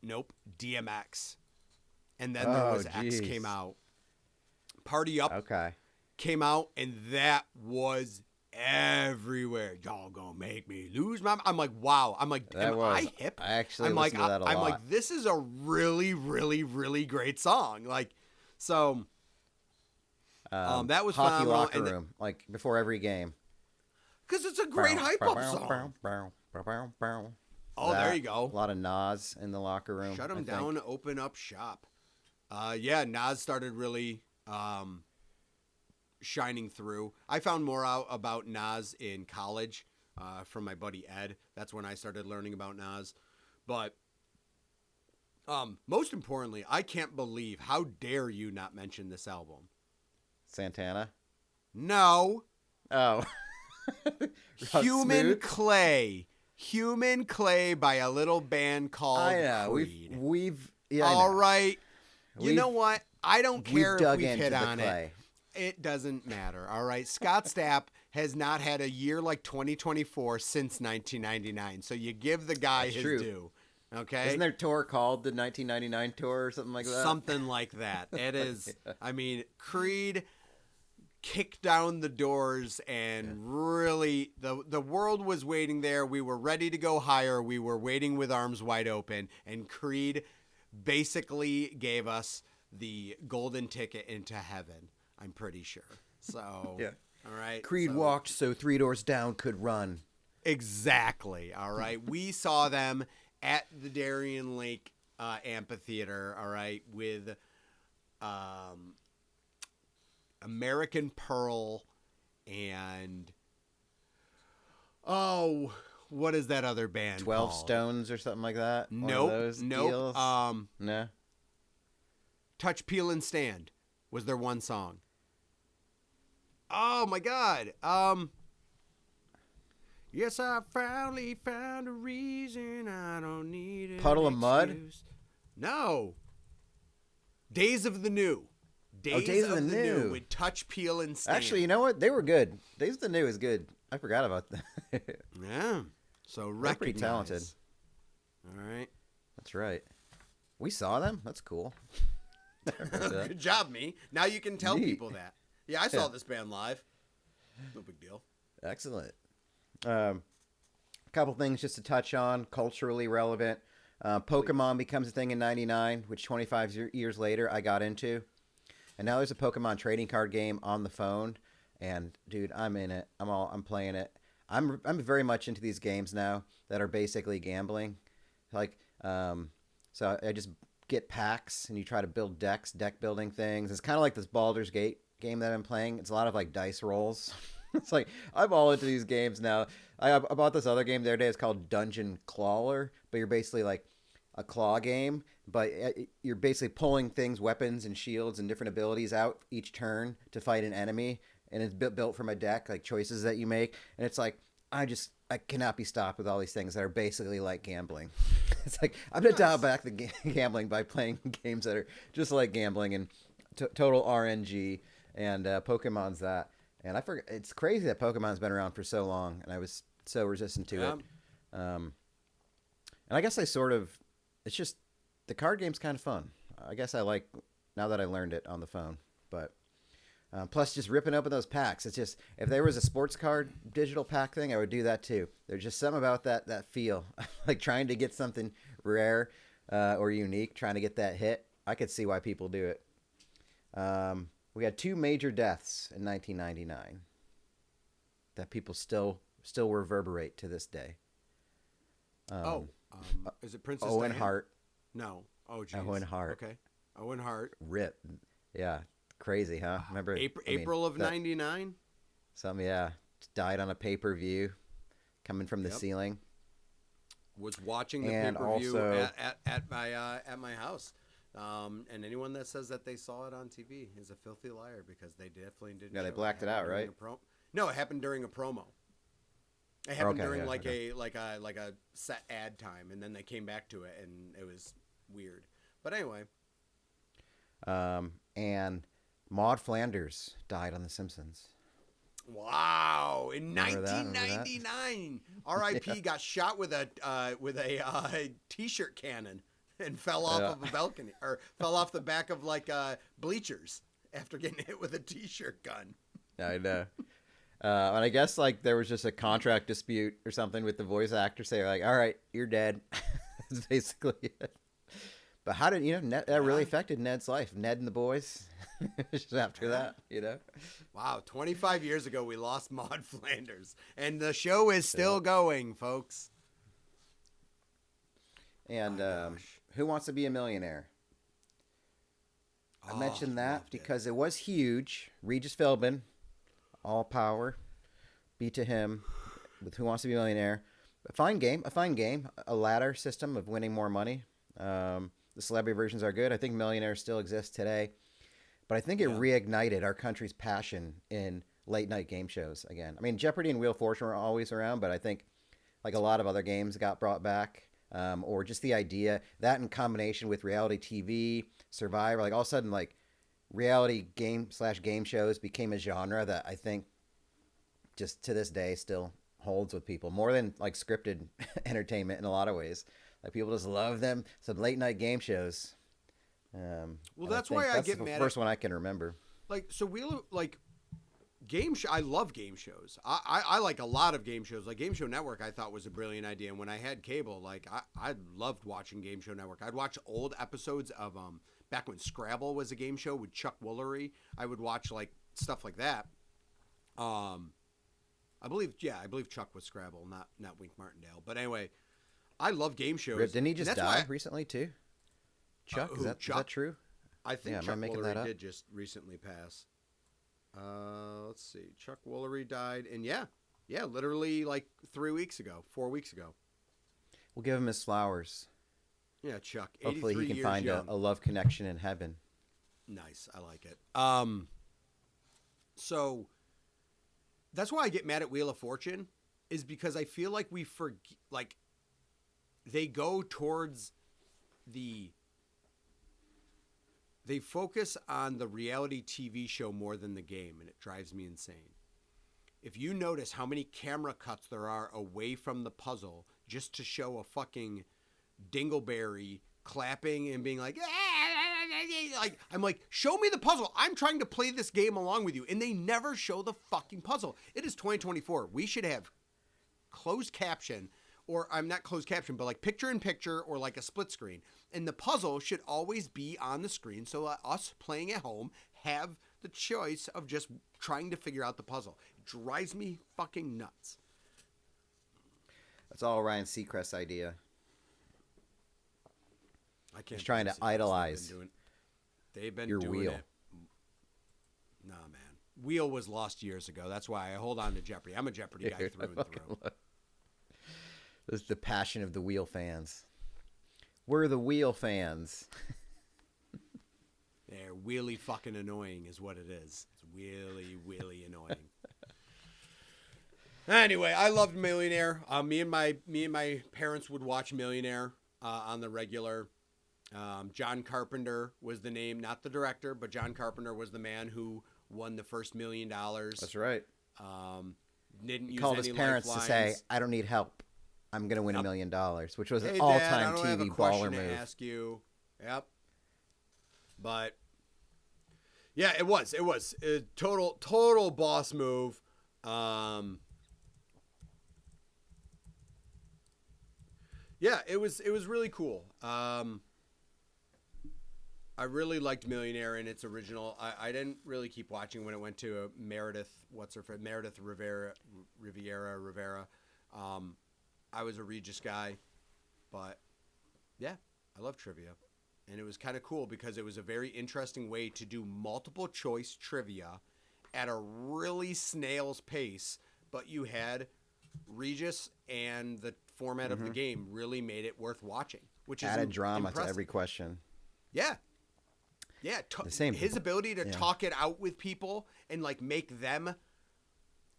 Nope, DMX. And then there was X came out. Party Up came out, and that was everywhere. Y'all gonna make me lose my... I'm like, wow. I'm like, I hip? I actually listened to that a lot. I'm like, this is a really, really, really great song. Like, so... that was Hockey phenomenal. Locker Room, like before every game. Because it's a great hype-up song. Oh, there you go. A lot of Nas in the locker room. Shut them down, open up shop. Yeah, Nas started really shining through. I found more out about Nas in college from my buddy Ed. That's when I started learning about Nas. But most importantly, I can't believe, how dare you not mention this album? Santana? No. Oh. Human Clay. Human Clay by a little band called Creed. We've all right. You know what? I don't care if we hit on it. It doesn't matter. All right. Scott Stapp has not had a year like 2024 since 1999. So you give the guy his due. Okay. Isn't their tour called the 1999 tour or something like that? Something like that. It is. Yeah. I mean, Creed kicked down the doors and really the world was waiting there. We were ready to go higher. We were waiting with arms wide open, and Creed basically gave us the golden ticket into heaven, I'm pretty sure. So, yeah. All right. Creed walked so 3 doors down could run. Exactly. All right. We saw them at the Darien Lake Amphitheater, all right, with American Pearl and what is that other band 12 called? Stones or something like that? Nope. Deals? No. Touch, Peel, and Stand was their one song. Oh my God. Yes, I finally found a reason I don't need it. Puddle of Mud? No. Days of the New. Days of the New with Touch, Peel, and Stand. Actually, you know what? They were good. Days of the New is good. I forgot about that. Yeah. So recognize. Pretty talented. All right. That's right. We saw them. That's cool. Good job, me. Now you can tell people that. Yeah, I saw this band live. No big deal. Excellent. A couple things just to touch on, culturally relevant. Pokemon becomes a thing in 99, which 25 years later I got into. And now there's a Pokemon trading card game on the phone. And dude, I'm in it. I'm playing it. I'm very much into these games now that are basically gambling. Like, so I just get packs and you try to build deck building things. It's kind of like this Baldur's Gate game that I'm playing. It's a lot of like dice rolls. It's like, I'm all into these games now. I bought this other game the other day. It's called Dungeon Clawler, but you're basically like a claw game, but you're basically pulling things, weapons and shields and different abilities out each turn to fight an enemy. And it's built from a deck, like choices that you make. And it's like, I I cannot be stopped with all these things that are basically like gambling. It's like I'm gonna dial back the gambling by playing games that are just like gambling and total RNG. And Pokemon's that. And I forget. It's crazy that Pokemon's been around for so long, and I was so resistant to it. And I guess I sort of. It's just the card game's kind of fun. I guess I like now that I learned it on the phone, but. Plus, just ripping open those packs. It's just, if there was a sports card digital pack thing, I would do that too. There's just something about that feel. Like trying to get something rare or unique, trying to get that hit. I could see why people do it. We had 2 major deaths in 1999 that people still reverberate to this day. Is it Princess Owen Diana? Hart. No. Oh, geez. Owen Hart. Okay. Owen Hart. Rip. Yeah. Crazy, huh? Remember April of 99? Yeah. Died on a pay-per-view coming from the ceiling. Was watching the pay-per-view at my house. And anyone that says that they saw it on TV is a filthy liar because they definitely didn't. Yeah, they blacked it out, right? No, it happened during a promo. It happened during a set ad time, and then they came back to it, and it was weird. But anyway. And Maud Flanders died on The Simpsons. Wow! In 1999, R.I.P. got shot with a t-shirt cannon and fell off of a balcony, or fell off the back of bleachers after getting hit with a t-shirt gun. I know. And I guess there was just a contract dispute or something with the voice actor saying all right, you're dead. That's basically it. But how did Ned, that really affected Ned's life? Ned and the boys, just after that, Wow, 25 years ago we lost Maud Flanders, and the show is still going, folks. And Who Wants to Be a Millionaire? I mentioned that because it was huge. Regis Philbin, all power, be to him with Who Wants to Be a Millionaire. A fine game, a ladder system of winning more money. The celebrity versions are good. I think Millionaire still exists today. But I think it reignited our country's passion in late night game shows again. I mean, Jeopardy and Wheel of Fortune were always around, but I think a lot of other games got brought back. Or just the idea, that in combination with reality TV, Survivor, all of a sudden, reality game shows became a genre that I think just to this day still holds with people more than scripted entertainment in a lot of ways. People just love them. Some late night game shows. Well, that's why I get mad. That's the first one I can remember. Game show. I love game shows. I like a lot of game shows. Game Show Network I thought was a brilliant idea. And when I had cable, I loved watching Game Show Network. I'd watch old episodes of back when Scrabble was a game show with Chuck Woolery. I would watch stuff like that. I believe Chuck was Scrabble, not Wink Martindale. But anyway, I love game shows. Didn't he just die recently too? Chuck, is that true? I think Chuck Woolery did just recently pass. Let's see. Chuck Woolery died, and literally 4 weeks ago. We'll give him his flowers. Yeah, Chuck. Hopefully he can find a love connection in heaven. Nice, I like it. So that's why I get mad at Wheel of Fortune, is because I feel like we forget, they go towards they focus on the reality TV show more than the game, and it drives me insane. If you notice how many camera cuts there are away from the puzzle just to show a fucking dingleberry clapping and being I'm show me the puzzle. I'm trying to play this game along with you. And they never show the fucking puzzle. It is 2024. We should have closed caption, or I'm not closed caption, but picture in picture or a split screen. And the puzzle should always be on the screen so us playing at home have the choice of just trying to figure out the puzzle. It drives me fucking nuts. That's all Ryan Seacrest's idea. I can't. He's trying to idolize. They've been your doing wheel. It. Nah, man. Wheel was lost years ago. That's why I hold on to Jeopardy. I'm a Jeopardy guy through and through. This is the passion of the wheel fans. We're the wheel fans. They're really fucking annoying is what it is. It's really, really annoying. Anyway, I loved Millionaire. Me and my parents would watch Millionaire on the regular. John Carpenter was the name, not the director, but John Carpenter was the man who won the first $1 million. That's right. Didn't He use called any his parents to lifelines. say, "I don't need help. I'm going to win $1 million," which was Hey, an Dad, I all-time don't have a TV question baller to move. ask you. Yep. But yeah, it was a total boss move. Yeah, it was really cool. I really liked Millionaire in its original. I didn't really keep watching when it went to Meredith. Meredith Rivera. I was a Regis guy, but yeah, I love trivia, and it was kind of cool because it was a very interesting way to do multiple choice trivia at a really snail's pace. But you had Regis, and the format of the game really made it worth watching, which is Added drama impressive. to every question. Yeah. Yeah, The same. his ability to talk it out with people and like make them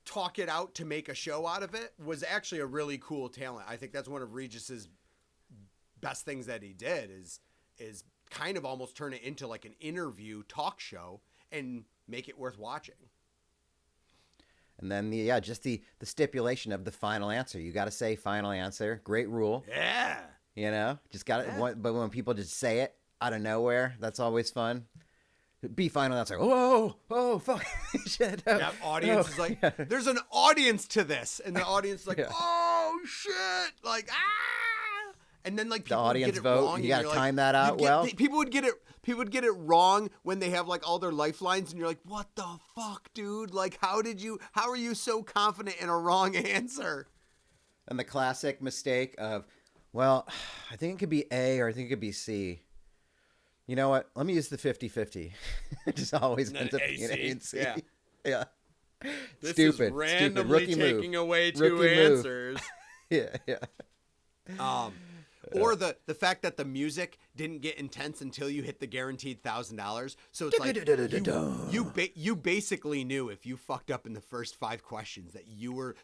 talk it out to make a show out of it was actually a really cool talent. I think that's one of Regis's best things that he did is kind of almost turn it into like an interview talk show and make it worth watching. And then just the stipulation of the final answer. You got to say final answer. Great rule. Yeah. You know, just got it. Yeah. But when people just say it out of nowhere, that's always fun. Be final answer. Oh, fuck. Shit. Oh, That audience is like, there's an audience to this. And the audience is like, oh, shit. Like, ah. And then like the people would audience get it vote. wrong. You got to and time you're like, that out well. People would get it wrong when they have like all their lifelines. And you're like, what the fuck, dude? Like, how are you so confident in a wrong answer? And the classic mistake of, well, I think it could be A or I think it could be C. You know what? Let me use the 50-50. It just always ends up being A and C. Yeah. This Stupid. is randomly Rookie taking move. away two Rookie move. answers. Yeah. Or the fact that the music didn't get intense until you hit the guaranteed $1,000. So it's like you basically knew if you fucked up in the first 5 questions that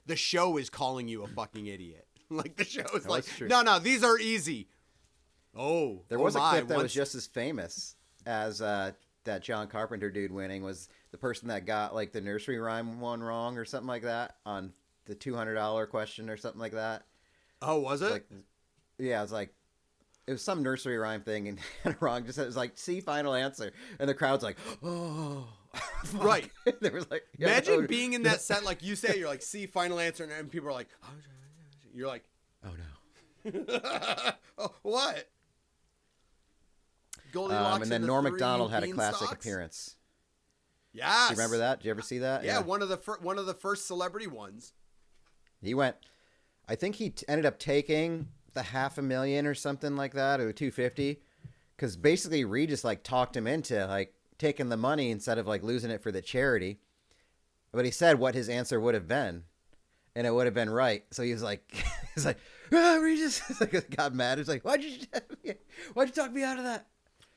the show is calling you a fucking idiot. Like the show is like, no, these are easy. Oh, there was a clip that was just as famous as that John Carpenter dude winning was the person that got like the nursery rhyme one wrong or something like that on the $200 question or something like that. Oh, was it? Like, yeah, it was like it was some nursery rhyme thing and got wrong. Just it was like C final answer, and the crowd's like, oh, fuck. Right. There was like, imagine being in that set, like you say, you're like C final answer, and people are like, you're like, oh no. Oh, what? Goldilocks and then the Norm Three Macdonald had a classic Beanstalks? appearance. Yes. Do you remember that? Did you ever see that? Yeah, one of the first celebrity ones. He went. I think he ended up taking the $500,000 or something like that, or 250, because basically Regis like talked him into like taking the money instead of like losing it for the charity. But he said what his answer would have been, and it would have been right. So he was like, Regis, like, got mad. He's like, why'd you talk me out of that?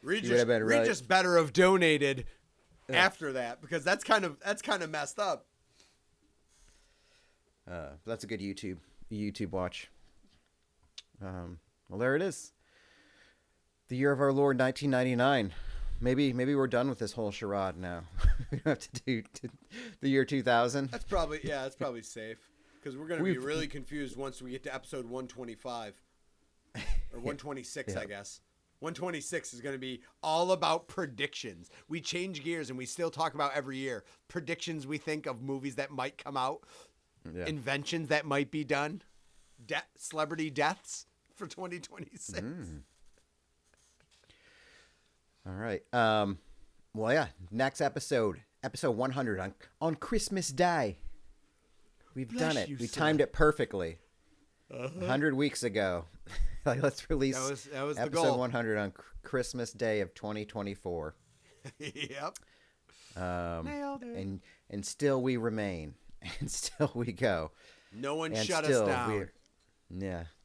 Regis better have donated after that because that's kind of messed up. That's a good YouTube watch. Well, there it is. The year of our Lord, 1999. Maybe we're done with this whole charade now. We don't have to do the year 2000. That's probably safe because we're going to be really confused once we get to episode 125 or 126, I guess. 126 is going to be all about predictions. We change gears and we still talk about every year predictions we think of movies that might come out, inventions that might be done, celebrity deaths for 2026. All right. Well, yeah. Next episode 100 on Christmas Day. We've done it. We timed it perfectly. 100 weeks ago. Like, let's release that was the episode goal. 100 on Christmas Day of 2024. Yep. Nailed it. And still we remain. And still we go. No one and shut still us down.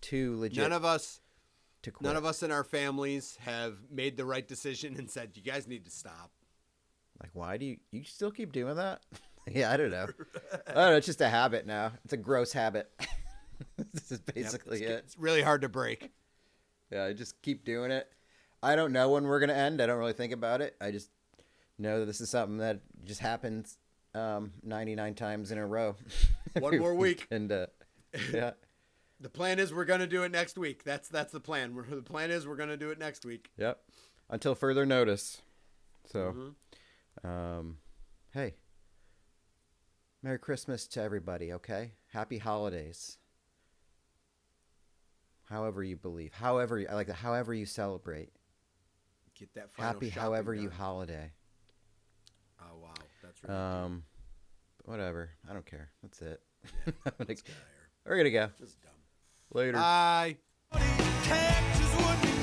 Too legit. None of us in our families have made the right decision and said, you guys need to stop. Like, why do you still keep doing that? Yeah, I don't know. I don't know. It's just a habit now. It's a gross habit. This is basically it. It's really hard to break. Yeah, I just keep doing it. I don't know when we're going to end. I don't really think about it. I just know that this is something that just happens 99 times in a row. One more week. And yeah. The plan is we're going to do it next week. That's the plan. The plan is we're going to do it next week. Yep. Until further notice. So, hey, Merry Christmas to everybody, okay? Happy holidays. However you believe. However, I like that. However you celebrate. Get that final Happy shopping however done. you holiday. Oh, wow. That's really Whatever. I don't care. That's it. Yeah, let's get out of here. We're going to go. This is dumb. Later. Bye. Catches what